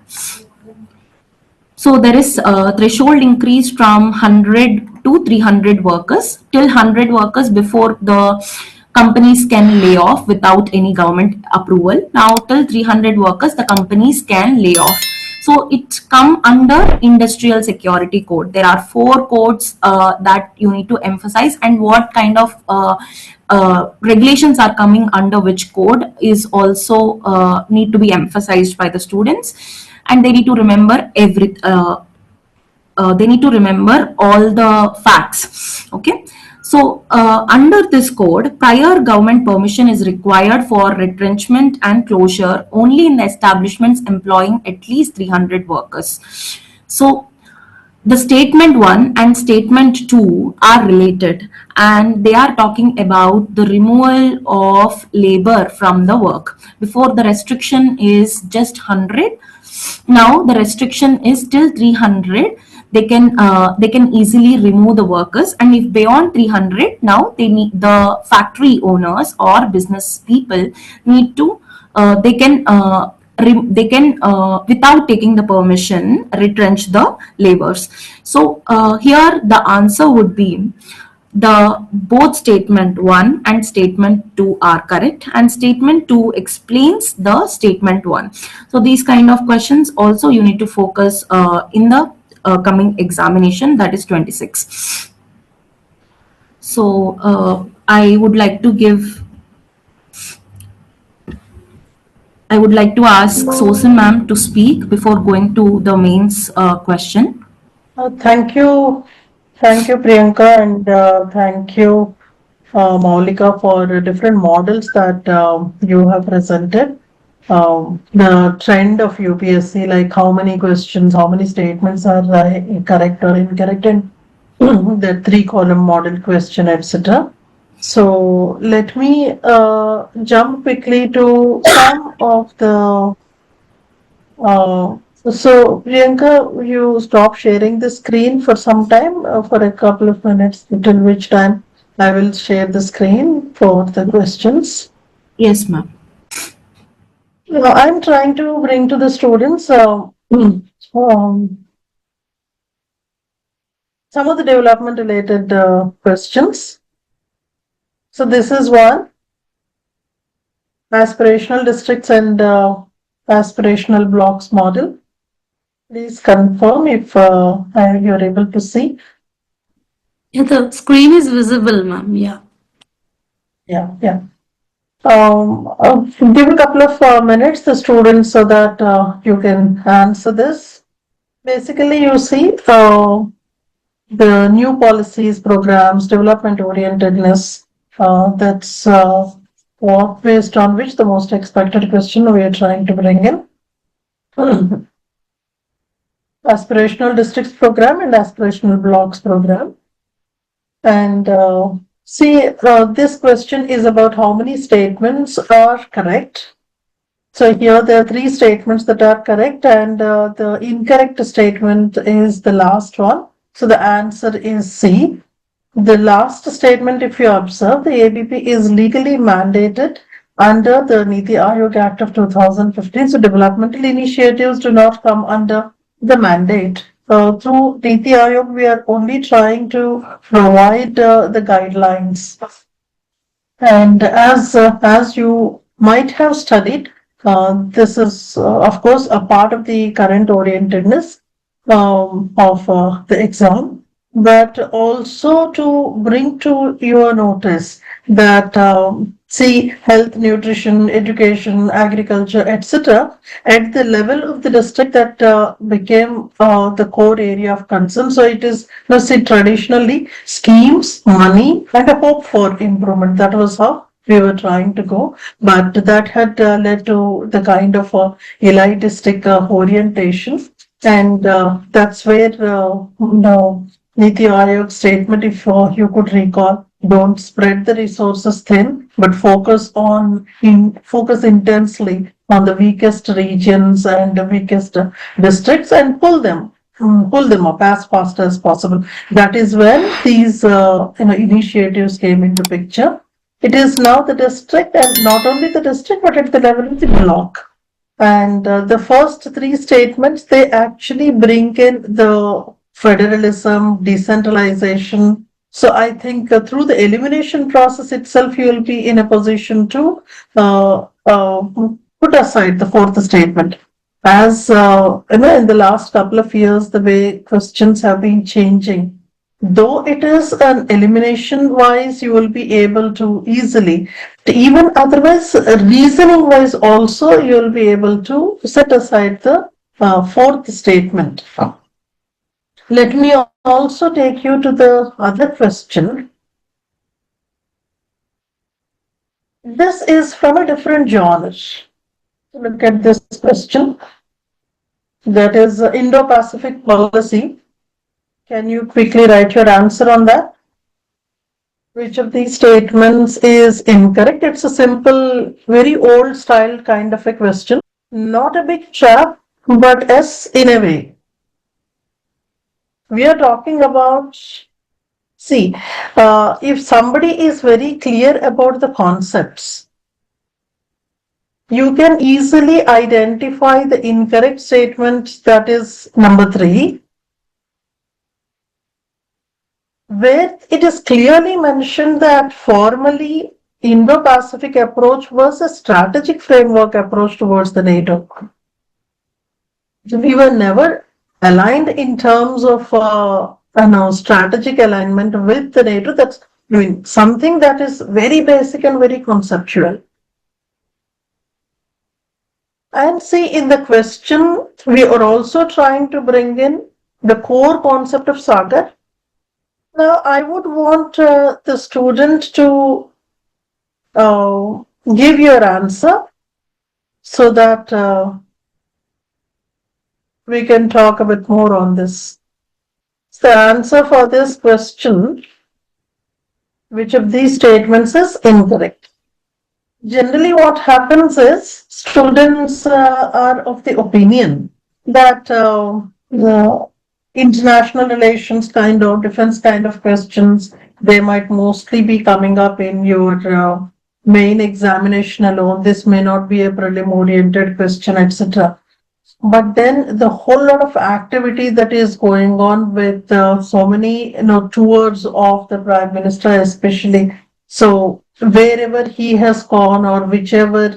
So there is a threshold increase from 100 to 300 workers, till 100 workers before the companies can lay off without any government approval. Now till 300 workers, the companies can lay off. So it come under industrial security code. There are 4 codes that you need to emphasize, and what kind of regulations are coming under which code is also need to be emphasized by the students. And they need to remember they need to remember all the facts. Okay, so under this code, prior government permission is required for retrenchment and closure only in the establishments employing at least 300 workers. So the statement 1 and statement 2 are related, and they are talking about the removal of labor from the work. Before, the restriction is just 100. Now the restriction is till 300. They can easily remove the workers, and if beyond 300, now the factory owners or business people need to they can without taking the permission retrench the laborers. So here the answer would be the both statement 1 and statement 2 are correct, and statement 2 explains the statement 1. So these kind of questions also you need to focus in the coming examination, that is 26. So I would like to ask Sosan ma'am to speak before going to the mains question. Thank you, Priyanka, and thank you, Maulika, for the different models that you have presented. The trend of UPSC, like how many questions, how many statements are correct or incorrect, and the 3-column model question, etc. So let me jump quickly to some of the. So Priyanka, you stop sharing the screen for some time, for a couple of minutes, until which time I will share the screen for the questions. Yes, ma'am. I'm trying to bring to the students some of the development related questions. So this is one, aspirational districts and aspirational blocks model. Please confirm if you're able to see. Yeah, the screen is visible, ma'am. Yeah. Yeah. Give a couple of minutes the students so that you can answer this. Basically, you see the new policies, programs, development orientedness. That's what based on which the most expected question we are trying to bring in. Aspirational districts program and aspirational blocks program. And see, this question is about how many statements are correct. So here there are 3 statements that are correct, and the incorrect statement is the last one. So the answer is C. The last statement, if you observe, the ABP is legally mandated under the Niti Aayog Act of 2015. So developmental initiatives do not come under the mandate. Through Niti Aayog, we are only trying to provide the guidelines. And as you might have studied, this is of course a part of the current orientedness of the exam, but also to bring to your notice that see health, nutrition, education, agriculture, etc. at the level of the district that became the core area of concern. So it is, see, traditionally schemes, money, and a hope for improvement. That was how we were trying to go, but that had led to the kind of elitistic orientation, and that's where Niti Aayog statement, if you could recall, don't spread the resources thin, but focus intensely on the weakest regions and the weakest districts and pull them up as fast as possible. That is when these initiatives came into picture. It is now the district, and not only the district, but at the level of the block. And the first three statements, they actually bring in the federalism, decentralization. So I think through the elimination process itself, you will be in a position to put aside the fourth statement. As in the last couple of years, the way questions have been changing, though it is an elimination wise, you will be able to easily, even otherwise, reasoning wise also, you will be able to set aside the fourth statement. Let me also take you to the other question. This is from a different genre. Look at this question. That is Indo-Pacific policy. Can you quickly write your answer on that? Which of these statements is incorrect? It's a simple, very old style kind of a question. Not a big trap, but yes, in a way. We are talking about, see, if somebody is very clear about the concepts, you can easily identify the incorrect statement, that is number 3, where it is clearly mentioned that formally Indo-Pacific approach was a strategic framework approach towards the NATO. We were never aligned in terms of strategic alignment with the NATO. That's something that is very basic and very conceptual. And see, in the question, we are also trying to bring in the core concept of Sagar. Now, I would want the student to give your answer so that we can talk a bit more on this. So the answer for this question, which of these statements is incorrect? Generally, what happens is students are of the opinion that the international relations kind of, defense kind of questions, they might mostly be coming up in your main examination alone. This may not be a prelim oriented question, etc. But then the whole lot of activity that is going on with so many tours of the Prime Minister, especially. So wherever he has gone, or whichever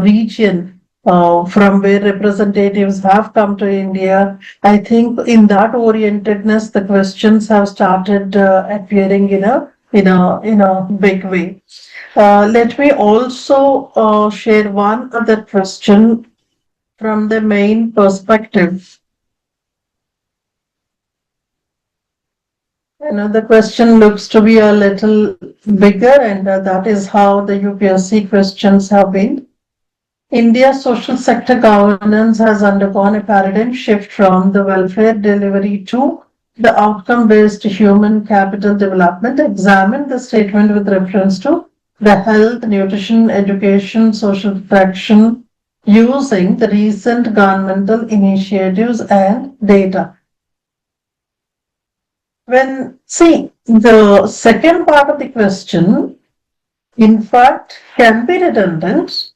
region from where representatives have come to India, I think in that orientedness, the questions have started appearing in a big way. Let me also share one other question from the main perspective. The question looks to be a little bigger, and that is how the UPSC questions have been. India's social sector governance has undergone a paradigm shift from the welfare delivery to the outcome-based human capital development. Examine the statement with reference to the health, nutrition, education, social protection, using the recent governmental initiatives and data. See, the second part of the question, in fact, can be redundant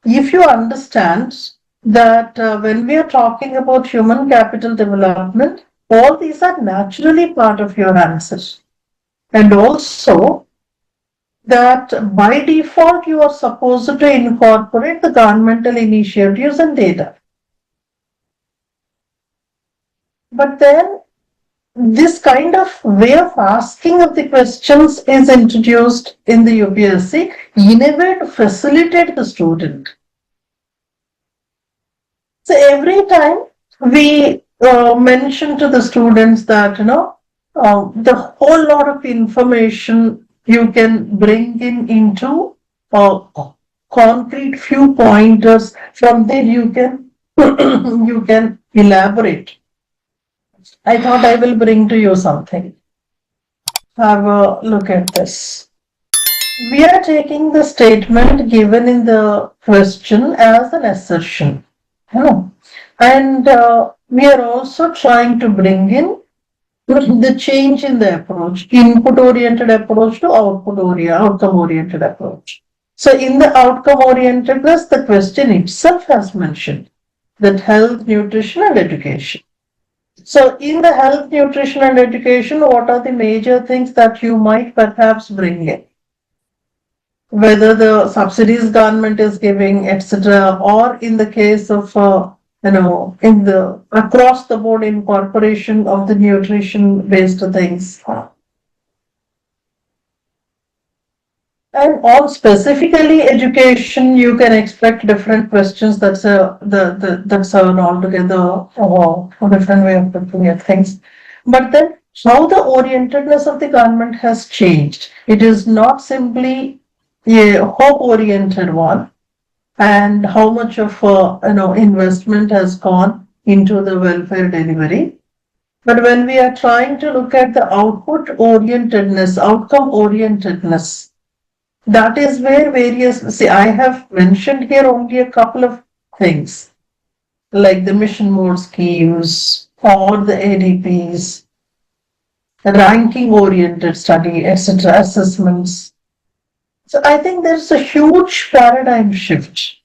if you understand that when we are talking about human capital development, all these are naturally part of your answers. And also that by default you are supposed to incorporate the governmental initiatives and data. But then this kind of way of asking of the questions is introduced in the UPSC in a way to facilitate the student. So every time we mention to the students that, the whole lot of information you can bring into concrete few pointers. From there you can you can elaborate. I thought I will bring to you something. Have a look at this. We are taking the statement given in the question as an assertion. And we are also trying to bring in the change in the approach, input-oriented approach to outcome-oriented approach. So in the outcome-orientedness, the question itself has mentioned that health, nutrition and education. So in the health, nutrition and education, what are the major things that you might perhaps bring in? Whether the subsidies government is giving, etc., or in the case of in the across the board incorporation of the nutrition based things. And on specifically education, you can expect different questions. That's that's an altogether different way of looking at things. But then how the orientedness of the government has changed. It is not simply a hope-oriented one, and how much of investment has gone into the welfare delivery. But when we are trying to look at the output-orientedness, outcome-orientedness, that is where see, I have mentioned here only a couple of things, like the mission mode schemes or the ADPs, ranking-oriented study, etc., assessments. So I think there's a huge paradigm shift.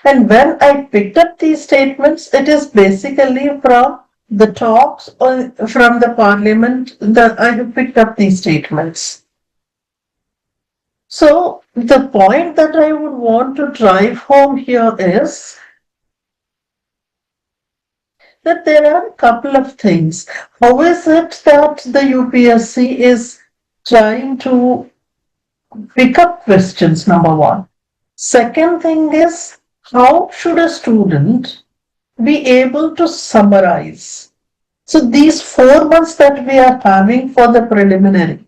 And when I picked up these statements, it is basically from the talks or from the parliament that I have picked up these statements. So the point that I would want to drive home here is that there are a couple of things. How is it that the UPSC is trying to pick up questions, number one? Second thing is, how should a student be able to summarize? So these 4 months that we are having for the preliminary,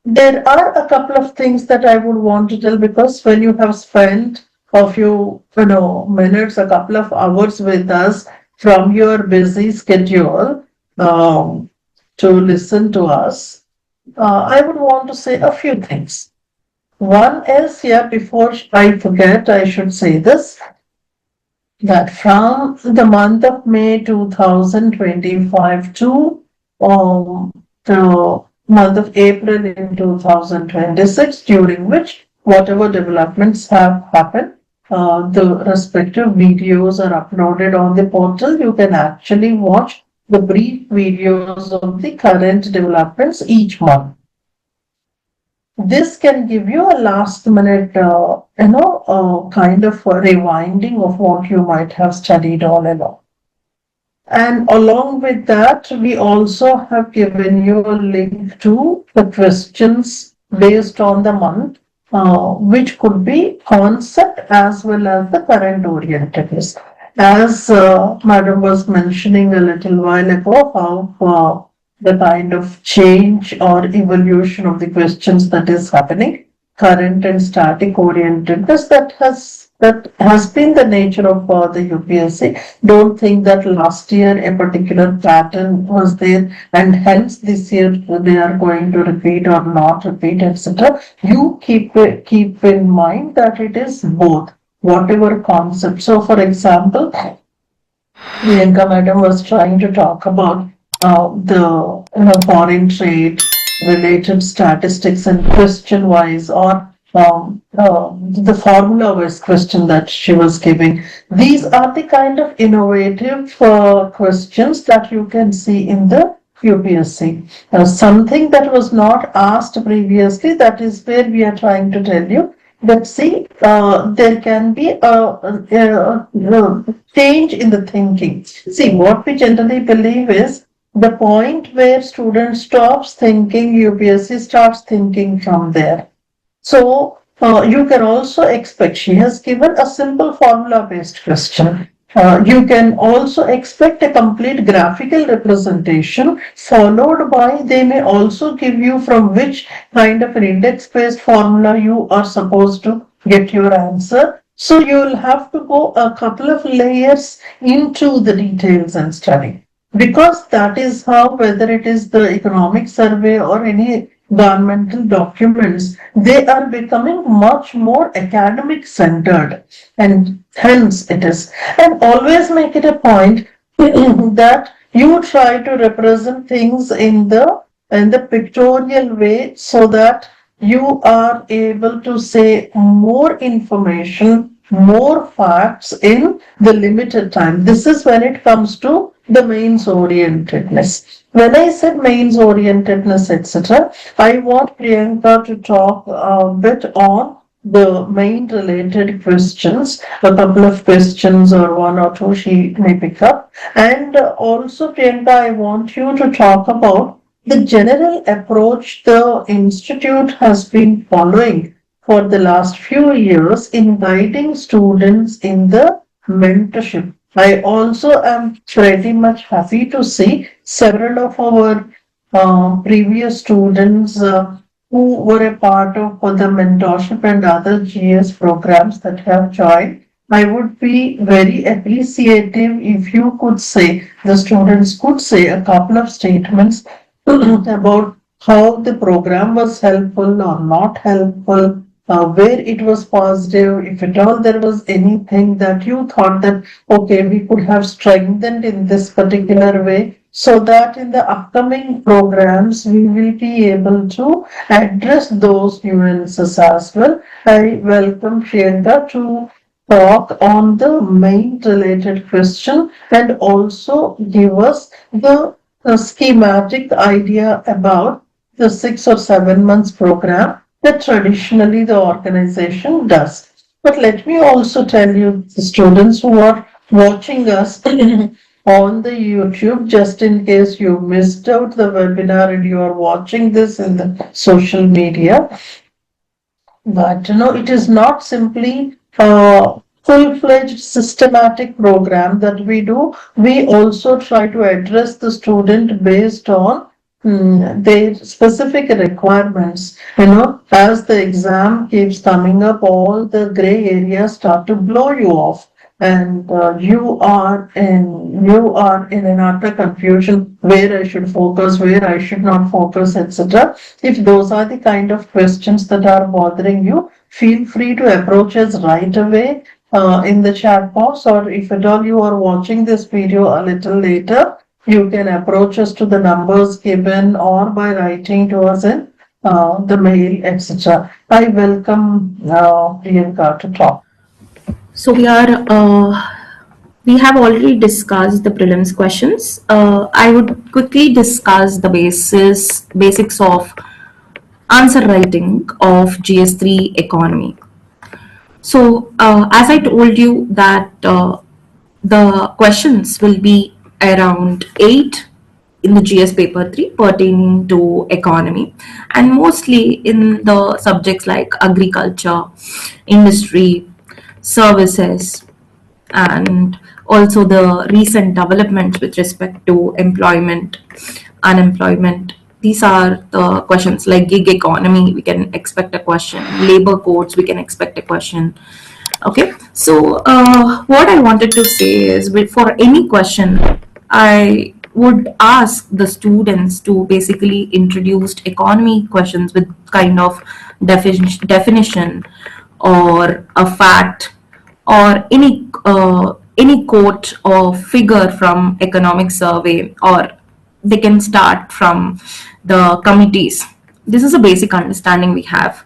there are a couple of things that I would want to tell, because when you have spent a few minutes, a couple of hours with us from your busy schedule to listen to us, I would want to say a few things. One is, before I forget, I should say this, that from the month of May 2025 to the month of April in 2026, during which whatever developments have happened, the respective videos are uploaded on the portal. You can actually watch the brief videos of the current developments each month. This can give you a last minute, kind of rewinding of what you might have studied all along. And along with that, we also have given you a link to the questions based on the month, which could be concept as well as the current orientedness. As Madam was mentioning a little while ago, how the kind of change or evolution of the questions that is happening, current and static orientedness, that has been the nature of the UPSC. Don't think that last year a particular pattern was there and hence this year they are going to repeat or not repeat, etc. You keep in mind that it is both, whatever concept. So for example, Priyanka Madam was trying to talk about the foreign trade related statistics and question wise, or the formula wise question that she was giving. These are the kind of innovative questions that you can see in the UPSC. Something that was not asked previously, that is where we are trying to tell you that see, there can be a change in the thinking. See, what we generally believe is the point where student stops thinking, UPSC starts thinking from there. So you can also expect, she has given a simple formula based question. You can also expect a complete graphical representation followed by, they may also give you from which kind of an index based formula you are supposed to get your answer. So you will have to go a couple of layers into the details and study, because that is how, whether it is the economic survey or any governmental documents, they are becoming much more academic centered, and hence it is. And always make it a point that you try to represent things in the pictorial way, so that you are able to say more information, more facts in the limited time. This is when it comes to the mains orientedness. When I said mains orientedness, etc., I want Priyanka to talk a bit on the main related questions, a couple of questions or one or two she may pick up. And also, Priyanka, I want you to talk about the general approach the institute has been following for the last few years in guiding students in the mentorship. I also am pretty much happy to see several of our previous students who were a part of the mentorship and other GS programs that have joined. I would be very appreciative if you could say, the students could say a couple of statements about how the program was helpful or not helpful, where it was positive, if at all there was anything that you thought that, okay, we could have strengthened in this particular way, so that in the upcoming programs we will be able to address those nuances as well. I welcome Priyanka to talk on the main related question and also give us the schematic idea about the 6 or 7 months program that traditionally the organization does. But let me also tell you, the students who are watching us on the YouTube, just in case you missed out the webinar and you are watching this in the social media, but it is not simply a full-fledged systematic program that we do. We also try to address the student based on their specific requirements. As the exam keeps coming up, all the gray areas start to blow you off. And you are in an utter confusion where I should focus, where I should not focus, etc. If those are the kind of questions that are bothering you, feel free to approach us right away in the chat box, or if at all you are watching this video a little later, you can approach us to the numbers given or by writing to us in the mail, etc. I welcome Priyanka to talk. So we have already discussed the prelims questions. I would quickly discuss the basics of answer writing of GS3 economy. So as I told you that the questions will be around 8 in the GS paper 3 pertaining to economy, and mostly in the subjects like agriculture, industry, services, and also the recent developments with respect to employment, unemployment. These are the questions like gig economy, we can expect a question, labor codes, we can expect a question. Okay, so what I wanted to say is, for any question, I would ask the students to basically introduce economy questions with kind of definition or a fact or any quote or figure from economic survey or they can start from the committees. This is a basic understanding we have.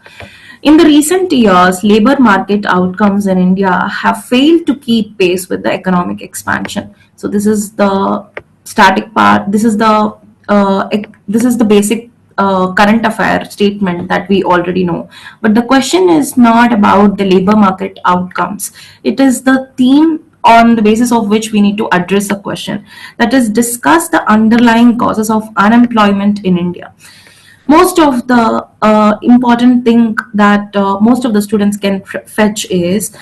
In the recent years, labor market outcomes in India have failed to keep pace with the economic expansion. So this is the static part. This is the basic current affair statement that we already know. But the question is not about the labor market outcomes. It is the theme on the basis of which we need to address a question, that is discuss the underlying causes of unemployment in India. Most of the important thing that most of the students can fetch is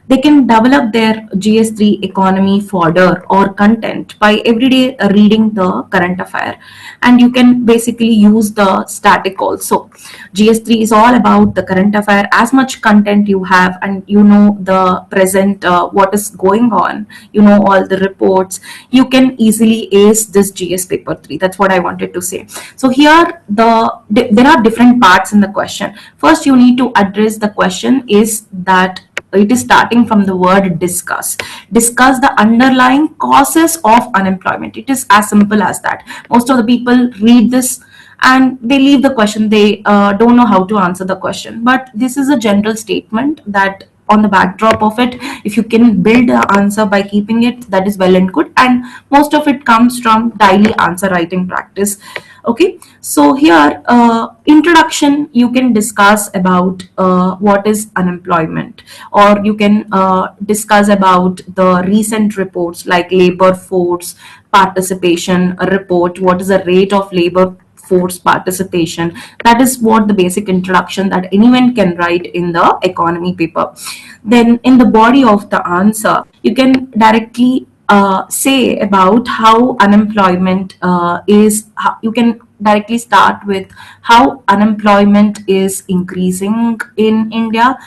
they can develop their GS3 economy fodder or content by every day reading the current affair, and you can basically use the static also. GS3 is all about the current affair. As much content you have and you know the present what is going on, you know all the reports, you can easily ace this GS paper 3. That's what I wanted to say. So here there are different parts in the question. First, you need to address the question is that it is starting from the word discuss. Discuss the underlying causes of unemployment. It is as simple as that. Most of the people read this and they leave the question. They don't know how to answer the question. But this is a general statement that on the backdrop of it, if you can build the answer by keeping it, that is well and good. And most of it comes from daily answer writing practice. Okay, so here introduction, you can discuss about what is unemployment, or you can discuss about the recent reports like labor force participation report. What is the rate of labor force participation? That is what the basic introduction that anyone can write in the economy paper. Then in the body of the answer, you can directly say about how unemployment you can directly start with how unemployment is increasing in India,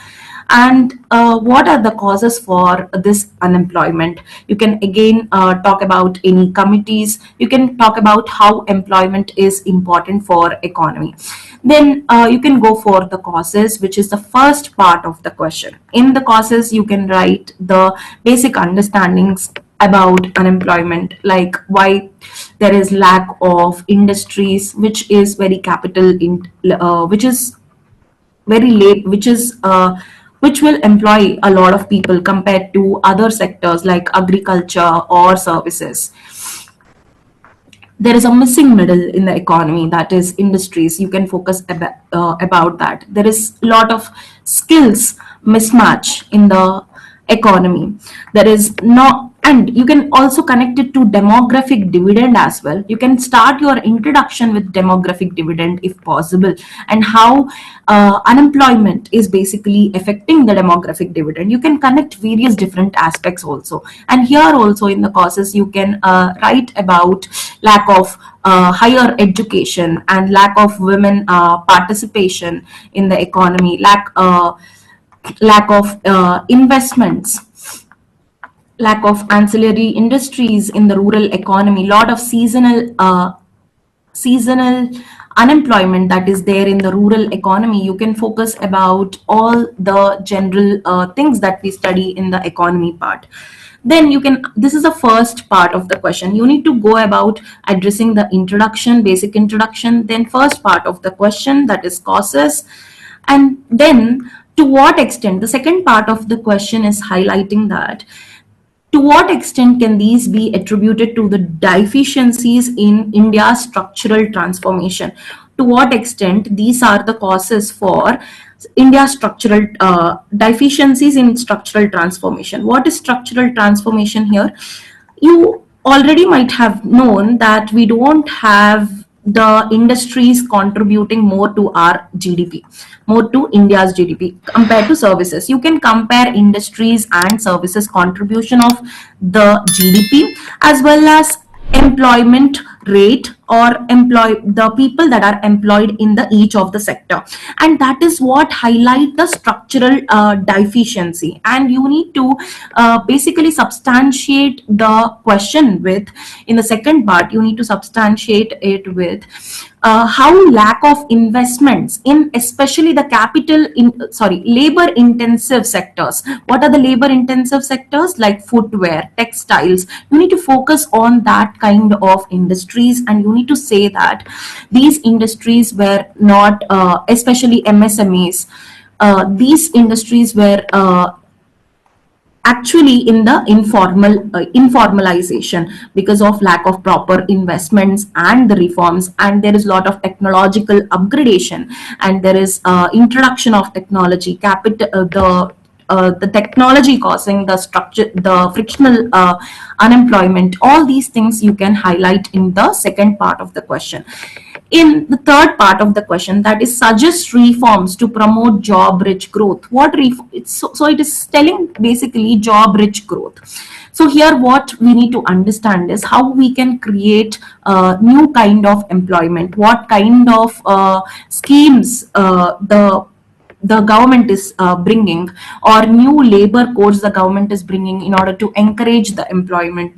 and what are the causes for this unemployment. You can again talk about any committees. You can talk about how employment is important for economy. Then you can go for the causes, which is the first part of the question. In the causes, you can write the basic understandings about unemployment, like why there is lack of industries, which is very which is very late, which will employ a lot of people compared to other sectors like agriculture or services. There is a missing middle in the economy, that is industries. You can focus about that. There is a lot of skills mismatch in the economy. There is no, and you can also connect it to demographic dividend as well. You can start your introduction with demographic dividend if possible, and how unemployment is basically affecting the demographic dividend. You can connect various different aspects also. And here also in the causes, you can write about lack of higher education and lack of women participation in the economy, lack of investments, lack of ancillary industries in the rural economy, lot of seasonal unemployment that is there in the rural economy. You can focus about all the general things that we study in the economy part. Then you can, this is the first part of the question. You need to go about addressing the introduction, basic introduction, then first part of the question, that is causes. And then to what extent, the second part of the question is highlighting that to what extent can these be attributed to the deficiencies in India's structural transformation? To what extent these are the causes for India's structural deficiencies in structural transformation? What is structural transformation here? You already might have known that we don't have the industries contributing more to our GDP, more to India's GDP compared to services. You can compare industries and services contribution of the GDP as well as employment rate or the people that are employed in the each of the sector, and that is what highlight the structural deficiency. And you need to basically substantiate the question with, in the second part you need to substantiate it with how lack of investments in especially the labor intensive sectors. What are the labor intensive sectors? Like footwear, textiles. You need to focus on that kind of industry industries, and you need to say that these industries were not, especially MSMEs, these industries were actually in the informalization because of lack of proper investments and the reforms, and there is a lot of technological upgradation, and there is introduction of technology capital, the technology causing the structure, the frictional unemployment. All these things you can highlight in the second part of the question. In the third part of the question, that is suggest reforms to promote job rich growth. What so it is telling basically job rich growth. So here what we need to understand is how we can create a new kind of employment, what kind of schemes the government is bringing, or new labor codes the government is bringing in order to encourage the employment.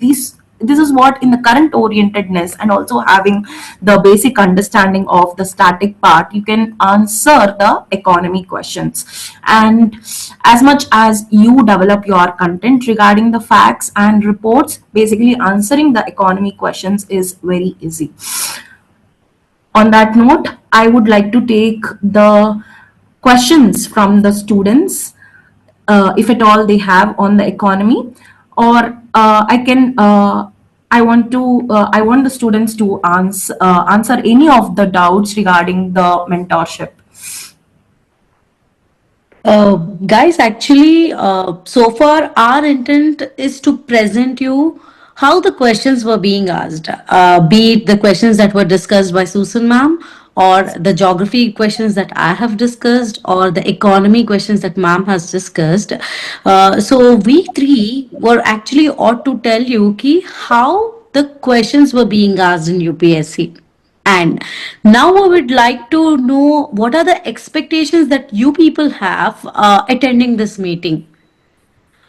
This is what, in the current orientedness and also having the basic understanding of the static part, you can answer the economy questions. And as much as you develop your content regarding the facts and reports, basically answering the economy questions is very easy. On that note, I would like to take the questions from the students, if at all they have on the economy, or I want the students to answer any of the doubts regarding the mentorship. Guys, actually, so far our intent is to present you how the questions were being asked, be it the questions that were discussed by Susan ma'am, or the geography questions that I have discussed, or the economy questions that ma'am has discussed. So we three were actually ought to tell you ki how the questions were being asked in UPSC. And now I would like to know what are the expectations that you people have attending this meeting.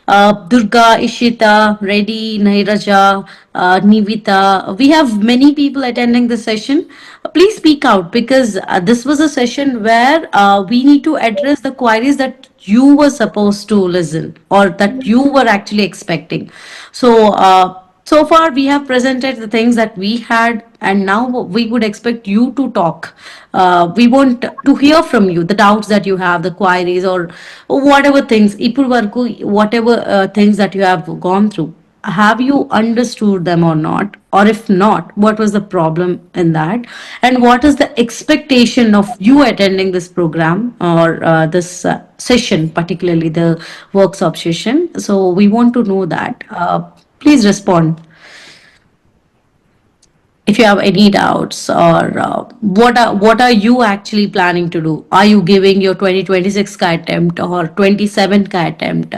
Durga, Ishita, Reddy, Nairaja, Nivita. We have many people attending the session. Please speak out because this was a session where we need to address the queries that you were supposed to listen or that you were actually expecting. So, so far we have presented the things that we had, and now we would expect you to talk. We want to hear from you the doubts that you have, the queries, or whatever things, ఇప్పుడు వరకు whatever things that you have gone through. Have you understood them or not? Or if not, what was the problem in that? And what is the expectation of you attending this program or this session, particularly the workshop session? So we want to know that. Please respond if you have any doubts, or what are you actually planning to do? Are you giving your 2026 ka attempt or 27 ka attempt?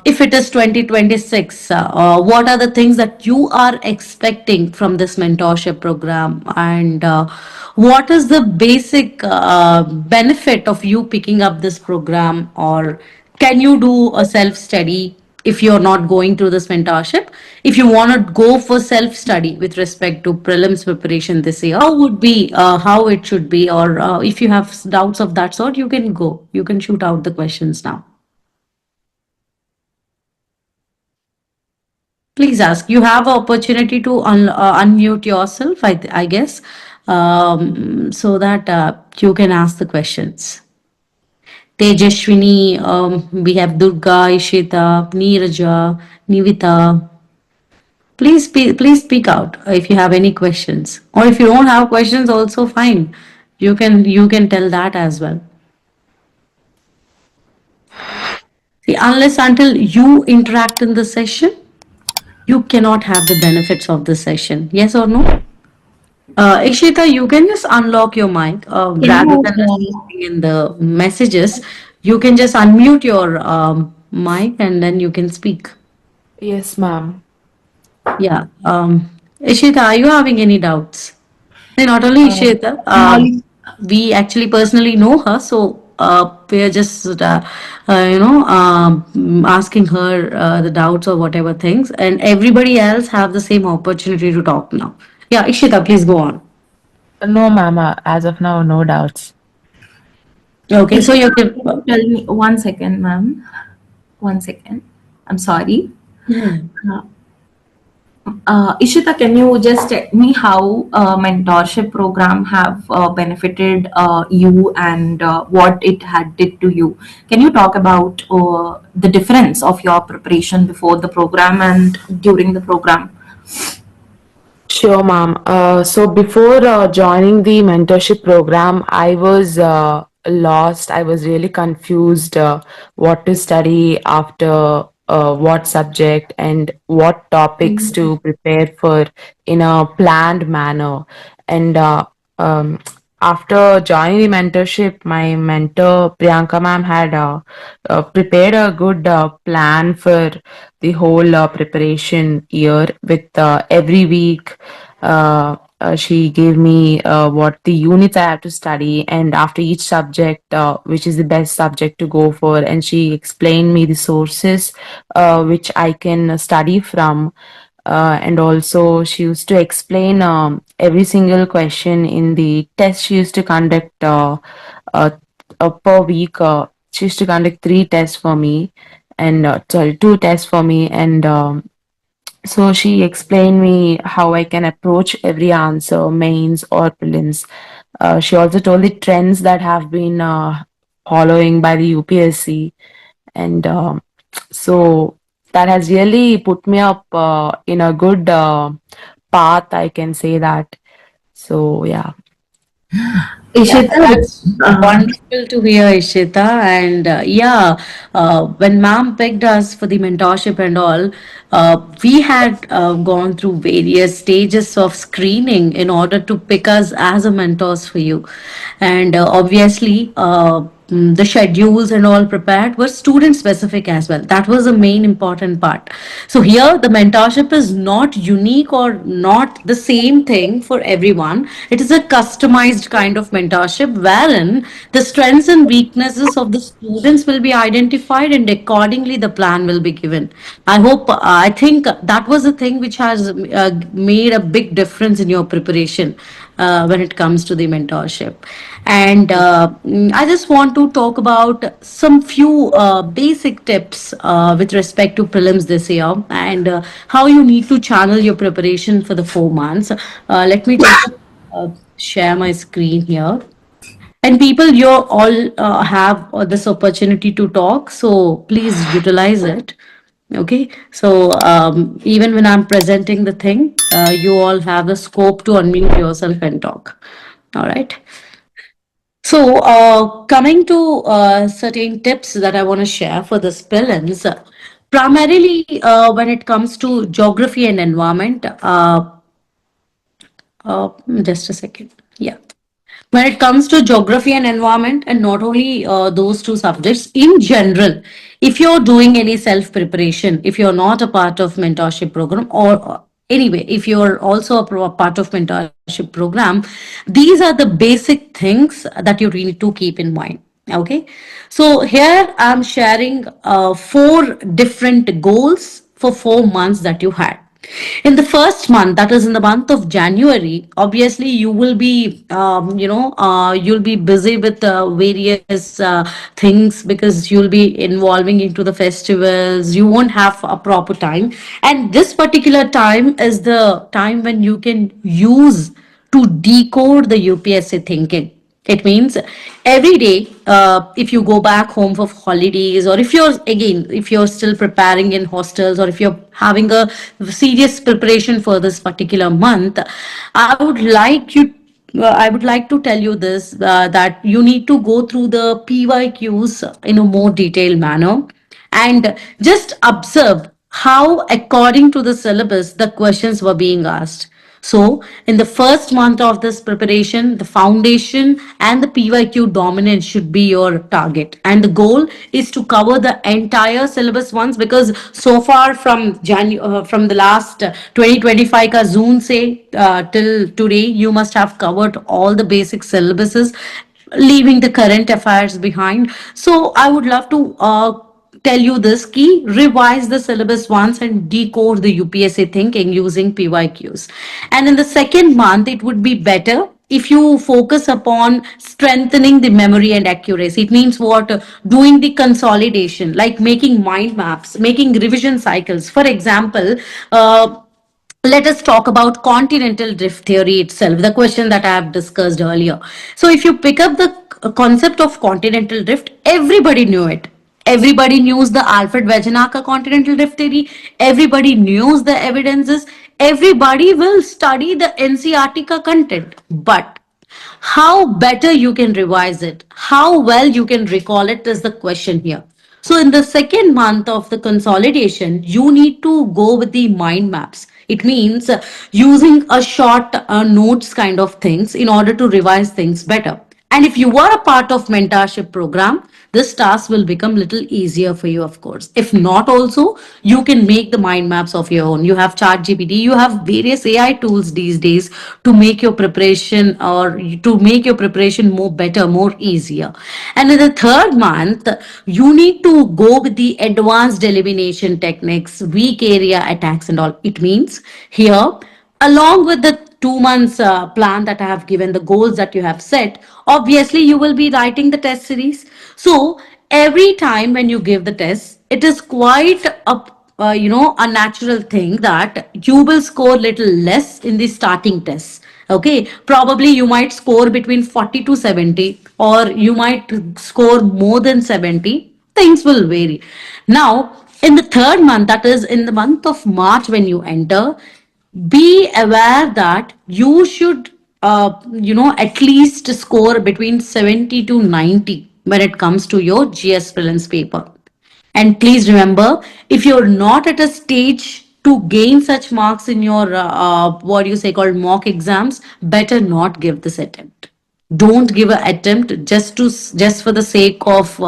If it is 2026, what are the things that you are expecting from this mentorship program, and what is the basic benefit of you picking up this program, or can you do a self study if you're not going through this mentorship? If you want to go for self study with respect to prelims preparation this year, how would be how it should be, or if you have doubts of that sort, you can go, you can shoot out the questions now. Please ask. You have an opportunity to unmute yourself, I guess, so that you can ask the questions. Tejashwini, we have Durga, Ishita, Neeraja, Nivita. Please speak out if you have any questions, or if you don't have questions, also fine. You can tell that as well. See, unless until you interact in the session, you cannot have the benefits of the session. Yes or no? Ishita, you can just unlock your mic rather Yes, than ma'am. responding in the messages. You can just unmute your mic and then you can speak. Yes, ma'am. Yeah. Ishita, are you having any doubts? No, not only Ishita, Mauli- we actually personally know her, so we are just asking her the doubts or whatever things, and everybody else have the same opportunity to talk now. Yeah, Ishita, please go on. No, ma'am. As of now, no doubts. Okay, so you Ishita, can. can you tell me 1 second, ma'am? 1 second. I'm sorry. Hmm. Uh, Ishita, can you just tell me how mentorship program have benefited you and what it had did to you? Can you talk about the difference of your preparation before the program and during the program? Sure, ma'am. So before joining the mentorship program, I was lost. I was really confused what to study after what subject and what topics to prepare for in a planned manner. And um, after joining the mentorship, my mentor Priyanka ma'am had prepared a good plan for the whole preparation year with every week she gave me what the units I have to study, and after each subject, which is the best subject to go for, and she explained me the sources which I can study from. And also, she used to explain every single question in the test she used to conduct uh, per week. She used to conduct 3 tests for me, and sorry, 2 tests for me, and so she explained me how I can approach every answer, mains or prelims. She also told the trends that have been following by the UPSC, and so that has really put me up in a good path. I can say that. So yeah. Yeah, Ishita, that's wonderful to hear, Ishita. And when ma'am picked us for the mentorship and all, we had gone through various stages of screening in order to pick us as a mentors for you. And obviously, the schedules and all prepared were student specific as well. That was the main important part. So here the mentorship is not unique or not the same thing for everyone. It is a customized kind of mentorship wherein the strengths and weaknesses of the students will be identified and accordingly the plan will be given. I think that was the thing which has made a big difference in your preparation when it comes to the mentorship. And I just want to talk about some few basic tips with respect to prelims this year and how you need to channel your preparation for the 4 months. Let me just share my screen here. And people, you all have this opportunity to talk, so please utilize it. Okay, so even when I'm presenting the thing, you all have the scope to unmute yourself and talk. All right. So, coming to certain tips that I want to share for the prelims, primarily when it comes to geography and environment, just a second. Yeah. When it comes to geography and environment, and not only those two subjects, in general, if you're doing any self preparation, if you're not a part of mentorship program, or anyway, if you're also part of mentorship program, these are the basic things that you really need to keep in mind. Okay, so here I'm sharing 4 different goals for 4 months that you had. In the first month, that is in the month of January, obviously you will be you'll be busy with various things because you'll be involving into the festivals. You won't have a proper time, and this particular time is the time when you can use to decode the UPSC thinking. It means every day, if you go back home for holidays, or if you're still preparing in hostels, or if you're having a serious preparation for this particular month, I would like you. I would like to tell you this that you need to go through the PYQs in a more detailed manner and just observe how, according to the syllabus, the questions were being asked. So, in the first month of this preparation, the foundation and the PYQ dominance should be your target. And the goal is to cover the entire syllabus once, because so far from the last 2025 ka June say till today, you must have covered all the basic syllabuses, leaving the current affairs behind. So, I would love to tell you this key: revise the syllabus once and decode the UPSC thinking using PYQs. And in the second month, it would be better if you focus upon strengthening the memory and accuracy. It means what? Doing the consolidation, like making mind maps, making revision cycles. For example, Let us talk about continental drift theory itself, the question that I have discussed earlier. So, if you pick up the concept of continental drift, everybody knew it. Everybody knows the Alfred Wegener continental drift theory. Everybody knows the evidences. Everybody will study the NCERT content. But how better you can revise it, how well you can recall it is the question here. So, in the second month of the consolidation, you need to go with the mind maps. It means using a short notes kind of things in order to revise things better. And if you are a part of mentorship program, this task will become little easier for you, of course. If not also, you can make the mind maps of your own. You have ChatGPT, you have various AI tools these days to make your preparation or to make your preparation more better, more easier. And in the third month, you need to go with the advanced elimination techniques, weak area attacks and all. It means here, along with the 2 months plan that I have given, the goals that you have set, obviously you will be writing the test series. So every time when you give the test, it is quite a natural thing that you will score little less in the starting tests. Okay, probably you might score between 40 to 70, or you might score more than 70. Things will vary. Now, in the third month, that is in the month of March, when you enter, be aware that you should at least score between 70 to 90 when it comes to your GS prelims paper. And please remember, if you're not at a stage to gain such marks in your what you say called mock exams, better not give this attempt. Don't give an attempt just for the sake of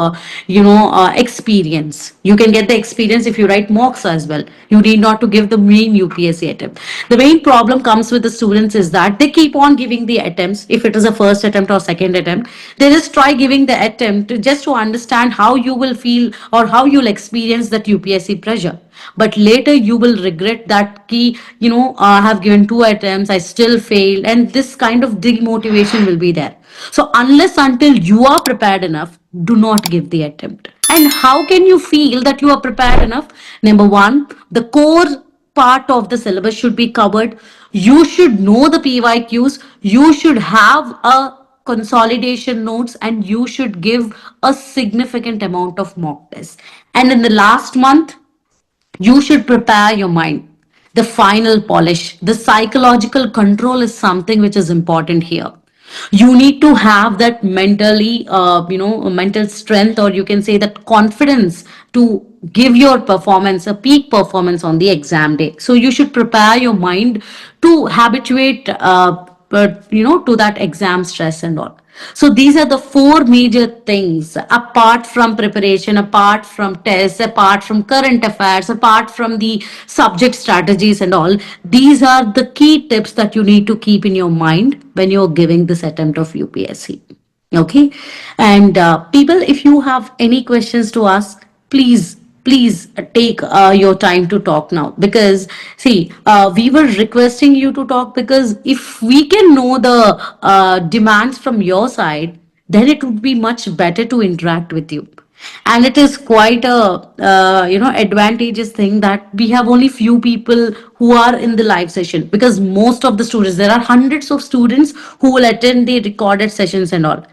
experience. You can get the experience if you write mocks as well. You need not to give the main UPSC attempt. The main problem comes with the students is that they keep on giving the attempts. If it is a first attempt or second attempt, they just try giving the attempt just to understand how you will feel or how you'll experience that UPSC pressure. But later you will regret that key, I have given 2 attempts, I still failed, and this kind of demotivation will be there. So unless until you are prepared enough, do not give the attempt. And how can you feel that you are prepared enough? Number one, the core part of the syllabus should be covered. You should know the PYQs. You should have a consolidation notes, and you should give a significant amount of mock tests. And in the last month, you should prepare your mind. The final polish, the psychological control is something which is important here. You need to have that mental strength, or you can say that confidence to give your performance, a peak performance on the exam day. So you should prepare your mind to habituate, to that exam stress and all. So these are the four major things apart from preparation, apart from tests, apart from current affairs, apart from the subject strategies and all. These are the key tips that you need to keep in your mind when you're giving this attempt of UPSC. Okay. And people, if you have any questions to ask, please take your time to talk now, because see, we were requesting you to talk because if we can know the demands from your side, then it would be much better to interact with you. And it is quite a advantageous thing that we have only few people who are in the live session, because most of the students, there are hundreds of students who will attend the recorded sessions and all.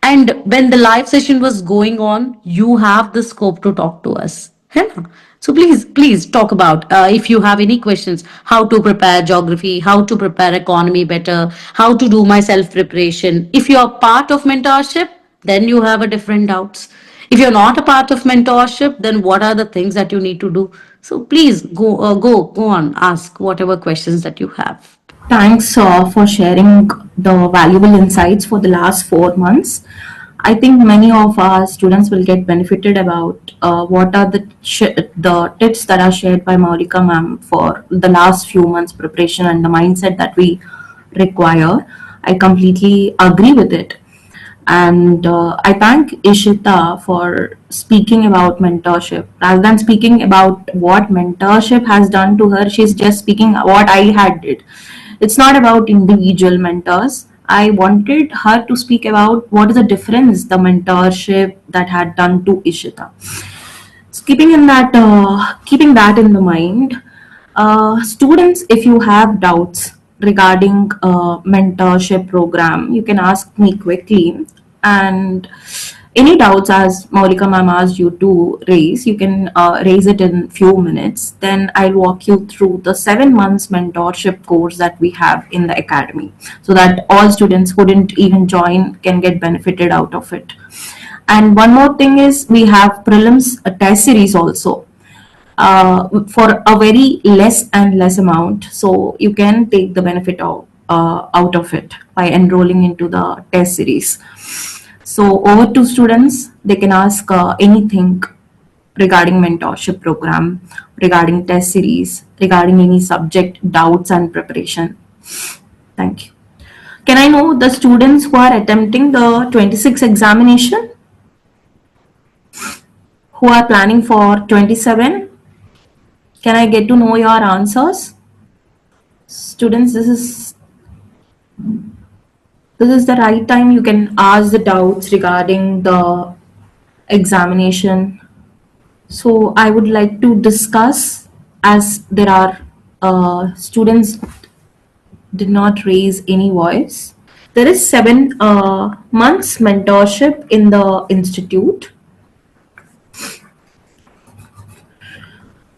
And when the live session was going on, you have the scope to talk to us. है ना? So please talk about if you have any questions, how to prepare geography, how to prepare economy better, how to do my self preparation. If you are part of mentorship, then you have a different doubts. If you're not a part of mentorship, then what are the things that you need to do? So please go on, ask whatever questions that you have. Thanks for sharing the valuable insights for the last 4 months. I think many of our students will get benefited about what are the tips that are shared by Maulika ma'am for the last few months preparation and the mindset that we require. I completely agree with it. And I thank Ishita for speaking about mentorship. Rather than speaking about what mentorship has done to her, she's just speaking what I had did. It's not about individual mentors. I wanted her to speak about what is the difference the mentorship that had done to Ishita. So keeping that in the mind, Students, if you have doubts regarding mentorship program, you can ask me quickly. And any doubts, as Maulika ma'am asked you to raise, you can raise it in few minutes. Then I'll walk you through the 7 months mentorship course that we have in the academy, so that all students who didn't even join can get benefited out of it. And one more thing is we have prelims test series also for a very less and less amount. So you can take the benefit of, out of it by enrolling into the test series. So over to students, they can ask anything regarding mentorship program, regarding test series, regarding any subject doubts and preparation. Thank you. Can I know the students who are attempting the 26 examination? Who are planning for 27? Can I get to know your answers? Students, this is the right time you can ask the doubts regarding the examination. So I would like to discuss, as there are students did not raise any voice. There is 7 months mentorship in the institute.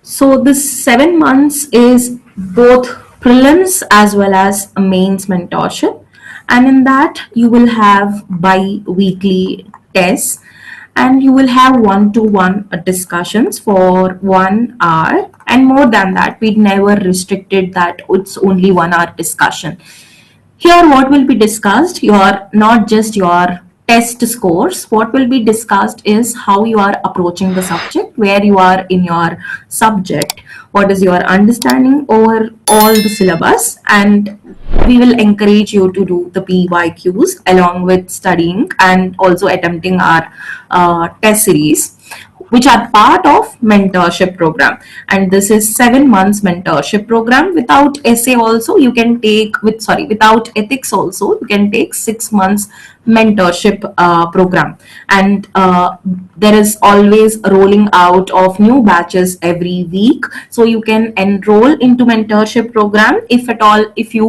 So this 7 months is both prelims as well as a mains mentorship, and in that you will have bi-weekly tests, and you will have one-to-one discussions for 1 hour, and more than that, we never restricted that it's only 1 hour discussion. Here, what will be discussed, not just your test scores. What will be discussed is how you are approaching the subject, where you are in your subject, what is your understanding over all the syllabus, and we will encourage you to do the PYQs along with studying and also attempting our test series, which are part of mentorship program. And this is 7 months mentorship program. Without essay also you can take, without ethics also you can take 6 months mentorship program. And there is always rolling out of new batches every week, so you can enroll into mentorship program if at all, if you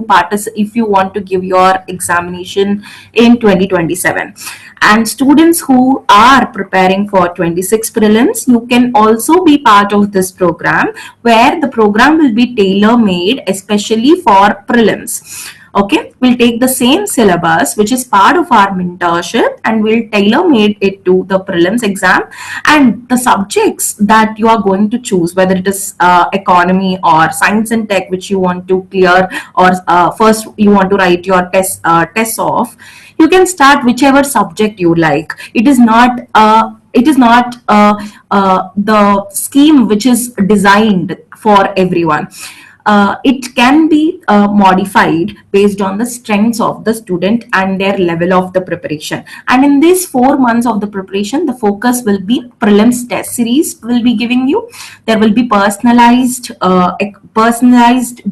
want to give your examination in 2027. And students who are preparing for 26 prelims, you can also be part of this program, where the program will be tailor made especially for prelims. Okay, we'll take the same syllabus which is part of our mentorship and we'll tailor made it to the prelims exam. And the subjects that you are going to choose, whether it is economy or science and tech which you want to clear, or first you want to write your tests off, you can start whichever subject you like. It is not the scheme which is designed for everyone. It can be modified based on the strengths of the student and their level of the preparation. And in these 4 months of the preparation, the focus will be prelims test series will be giving you. There will be personalized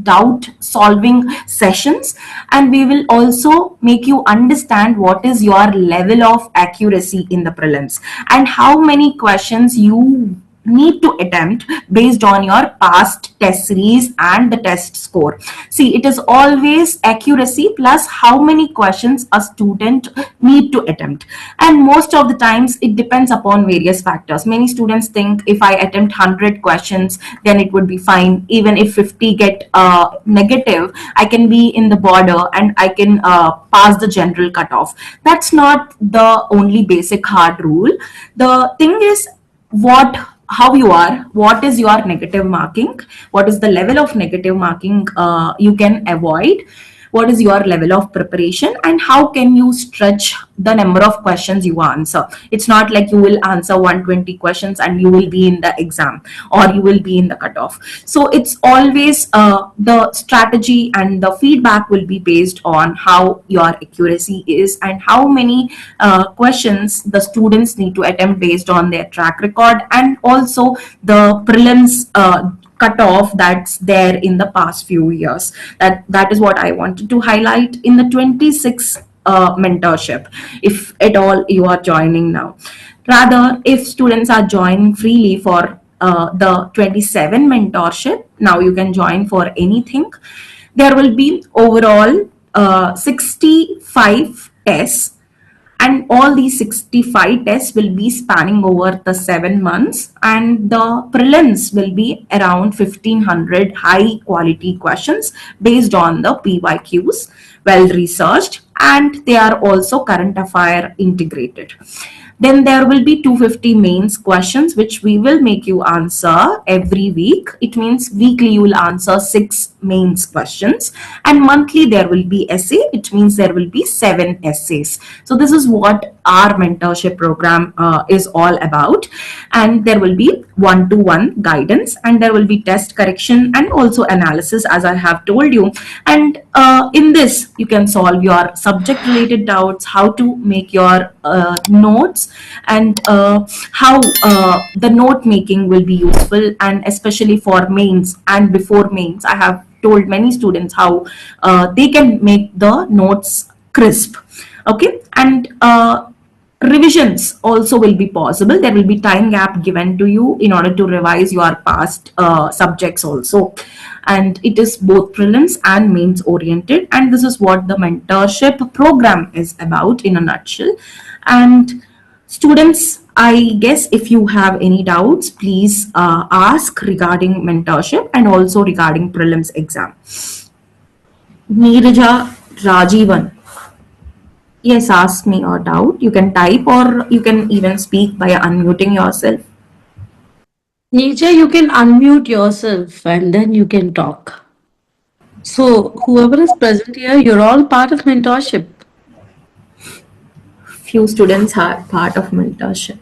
doubt solving sessions, and we will also make you understand what is your level of accuracy in the prelims and how many questions you need to attempt based on your past test series and the test score. See, it is always accuracy plus how many questions a student need to attempt, and most of the times it depends upon various factors. Many students think if I attempt 100 questions then it would be fine. Even if 50 get negative, I can be in the border and I can pass the general cutoff. That's not the only basic hard rule. The thing is how you are, what is your negative marking, what is the level of negative marking you can avoid, what is your level of preparation, and how can you stretch the number of questions you answer. It's not like you will answer 120 questions and you will be in the exam or you will be in the cutoff. So it's always the strategy and the feedback will be based on how your accuracy is and how many questions the students need to attempt based on their track record, and also the prelims cutoff that's there in the past few years. That is what I wanted to highlight in the 26 mentorship, if at all you are joining now. Rather, if students are joining freely for the 27 mentorship. Now you can join for anything. There will be overall 65 tests, and all these 65 tests will be spanning over the 7 months, and the prelims will be around 1500 high quality questions based on the PYQs, well researched, and they are also current affair integrated. Then there will be 250 mains questions which we will make you answer every week. It means weekly you will answer 6 mains questions, and monthly there will be essay. It means there will be 7 essays. So this is what our mentorship program is all about, and there will be one-to-one guidance, and there will be test correction and also analysis, as I have told you. And in this you can solve your subject related doubts, how to make your notes, and how the note making will be useful, and especially for mains and before mains I have told many students how they can make the notes crisp. Okay, and revisions also will be possible. There will be time gap given to you in order to revise your past subjects also, and it is both prelims and mains oriented, and this is what the mentorship program is about in a nutshell. And students, I guess if you have any doubts, please ask regarding mentorship and also regarding prelims exam. Neeraja Rajivan, yes, ask me your doubt. You can type or you can even speak by unmuting yourself. Neerja, you can unmute yourself and then you can talk. So whoever is present here, you're all part of mentorship. Few students are part of mentorship.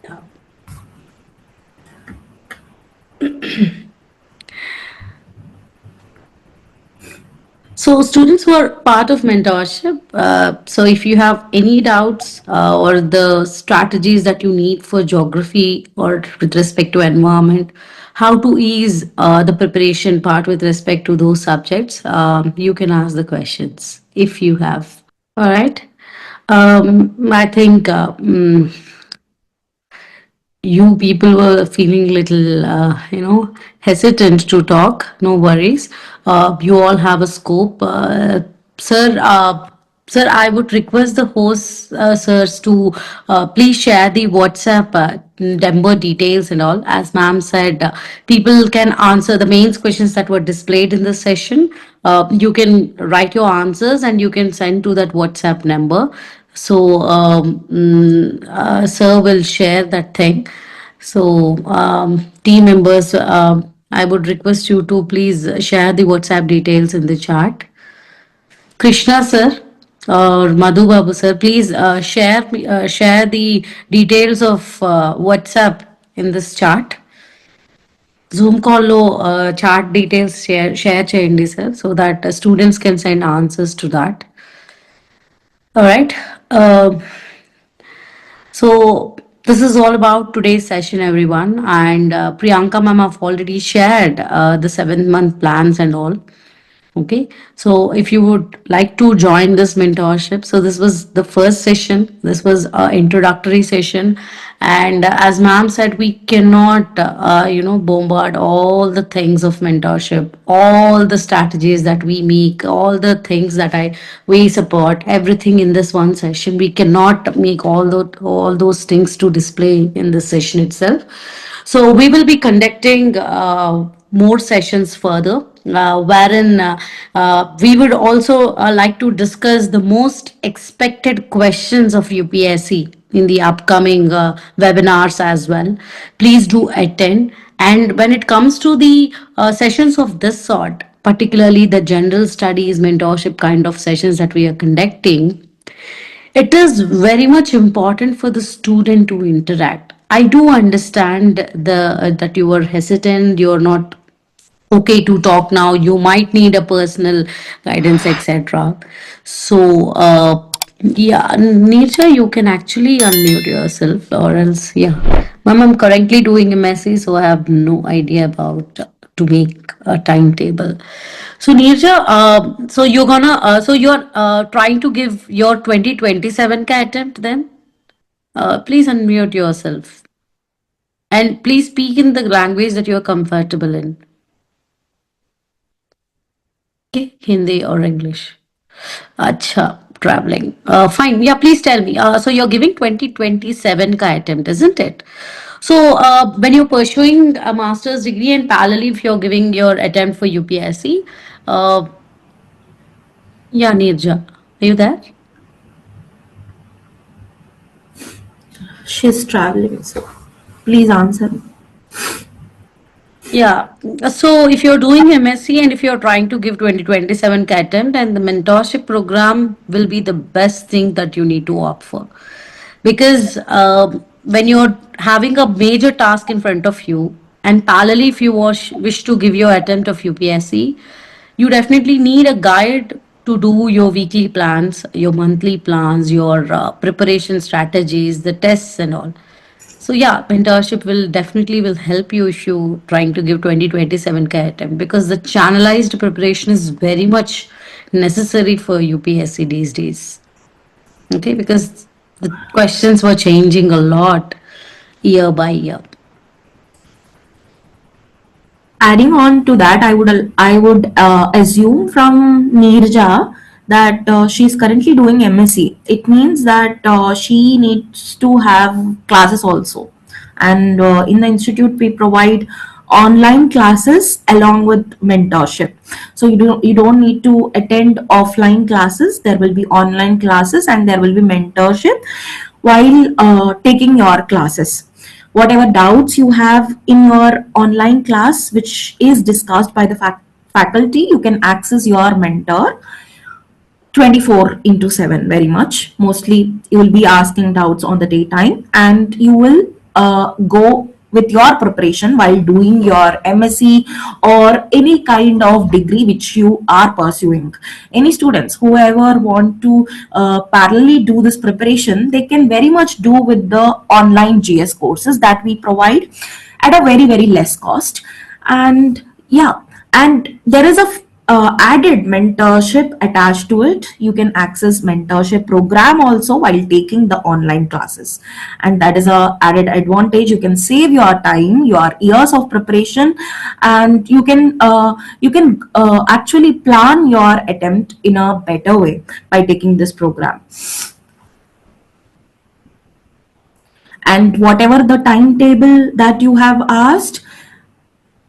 Yeah. So students who are part of mentorship, so if you have any doubts or the strategies that you need for geography or with respect to environment, how to ease the preparation part with respect to those subjects, you can ask the questions if you have. All right. I think you people were feeling little, hesitant to talk. No worries. You all have a scope. Sir, sir, I would request the hosts, sirs, to please share the WhatsApp number details and all. As ma'am said, people can answer the main questions that were displayed in the session. You can write your answers and you can send to that WhatsApp number. So, sir will share that thing. So, team members, I would request you to please share the WhatsApp details in the chat. Krishna sir or Madhu Babu sir, please share the details of WhatsApp in this chat. Zoom call lo chart details share cheyandi sir, so that students can send answers to that. All right. So this is all about today's session, everyone. And Priyanka ma'am have already shared the 7-month plans and all. Okay, so if you would like to join this mentorship, so this was the first session, this was an introductory session, and as ma'am said, we cannot bombard all the things of mentorship, all the strategies that we make, all the things that we support, everything in this one session. We cannot make all those things to display in this session itself. So we will be conducting more sessions further, wherein we would also like to discuss the most expected questions of UPSC in the upcoming webinars as well. Please do attend. And when it comes to the sessions of this sort, particularly the general studies, mentorship kind of sessions that we are conducting, it is very much important for the student to interact. I do understand that you are hesitant, you're not okay to talk now, you might need a personal guidance, etc. So yeah, Neerja, you can actually unmute yourself, or else, yeah. Ma'am, I'm currently doing a message, so I have no idea about to make a timetable. So Neerja, so you're trying to give your 2027 ka attempt then? Please unmute yourself. And please speak in the language that you're comfortable in. Okay, Hindi or English. Acha, traveling. Fine. Yeah, please tell me. So you're giving 2027 ka attempt, isn't it? So when you're pursuing a master's degree and parallelly if you're giving your attempt for UPSC, uh, yeah, Nirja, are you there? She's traveling, so please answer. Yeah. So if you're doing MSc and if you're trying to give 2027 attempt, and the mentorship program will be the best thing that you need to opt for. Because when you're having a major task in front of you, and parallelly if you wish to give your attempt of UPSC, you definitely need a guide to do your weekly plans, your monthly plans, your preparation strategies, the tests and all. So yeah, mentorship will definitely will help you if you trying to give 2027 K attempt, because the channelized preparation is very much necessary for UPSC these days. Okay, because the questions were changing a lot year by year. Adding on to that, I would assume from Neerja that she's currently doing MSc. It means that she needs to have classes also, and in the institute we provide online classes along with mentorship. So you don't need to attend offline classes. There will be online classes and there will be mentorship while taking your classes. Whatever doubts you have in your online class which is discussed by the faculty, you can access your mentor 24 into 7 very much. Mostly you will be asking doubts on the daytime, and you will go with your preparation while doing your MSc or any kind of degree which you are pursuing. Any students whoever want to parallelly do this preparation, they can very much do with the online GS courses that we provide at a very less cost. And yeah, and there is a added mentorship attached to it. You can access mentorship program also while taking the online classes, and that is a added advantage. You can save your time, your years of preparation, and you can actually plan your attempt in a better way by taking this program. And whatever the timetable that you have asked,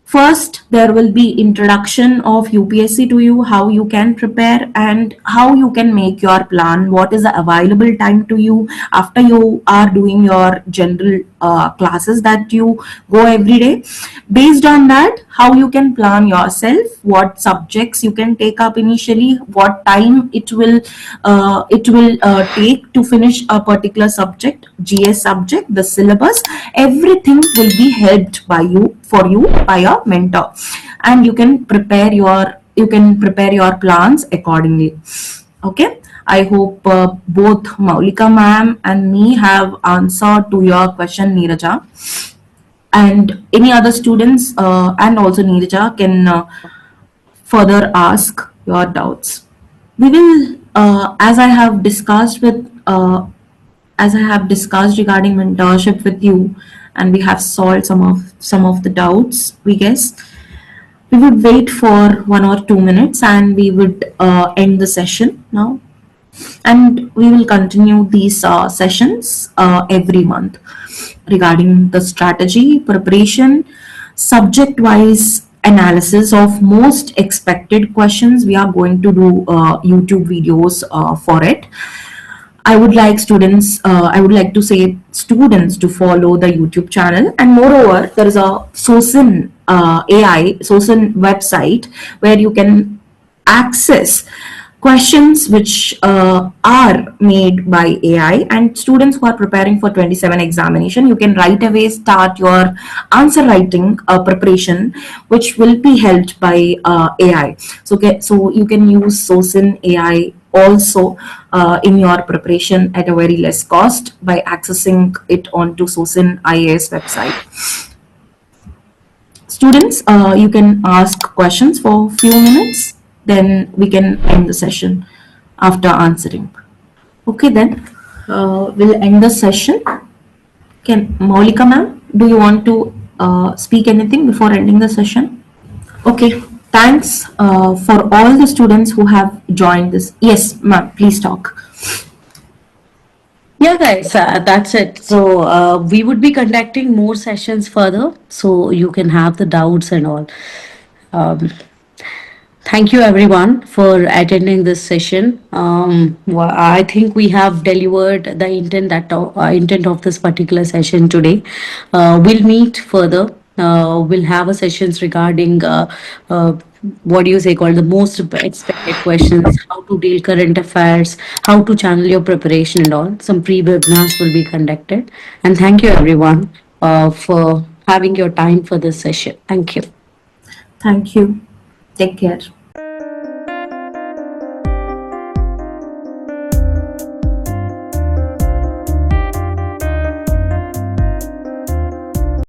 first, there will be introduction of UPSC to you, how you can prepare and how you can make your plan, what is the available time to you after you are doing your general classes that you go every day. Based on that, how you can plan yourself, what subjects you can take up initially, what time it will take to finish a particular subject, GS subject, the syllabus, everything will be helped by you for you by a mentor, and you can prepare your plans accordingly. Okay, I hope both Maulika ma'am and me have answered to your question, Neeraja. And any other students and also Neeraja can further ask your doubts. We will, as I have discussed regarding mentorship with you, and we have solved some of the doubts, we guess we would wait for 1 or 2 minutes and we would end the session now, and we will continue these sessions every month regarding the strategy preparation, subject wise analysis of most expected questions. We are going to do YouTube videos for it. I would like to say students to follow the YouTube channel. And moreover, there is a SOSIN SOSIN website where you can access questions which are made by AI, and students who are preparing for 27 examination, you can right away start your answer writing preparation, which will be helped by AI. So you can use SOSIN AI also in your preparation at a very less cost by accessing it onto SOSIN IAS website. Students, you can ask questions for few minutes, then we can end the session after answering. Okay, then we'll end the session. Can Maulika ma'am, do you want to speak anything before ending the session? Okay, thanks for all the students who have joined this. Yes, ma'am, please talk. Yeah, guys, that's it. So we would be conducting more sessions further, so you can have the doubts and all. Um, Thank you, everyone, for attending this session. I think we have delivered the intent of this particular session today. We'll meet further. We'll have a sessions regarding what do you say called the most expected questions, how to deal current affairs, how to channel your preparation and all. Some pre-webinars will be conducted. And thank you, everyone, for having your time for this session. Thank you. Thank you. Take care.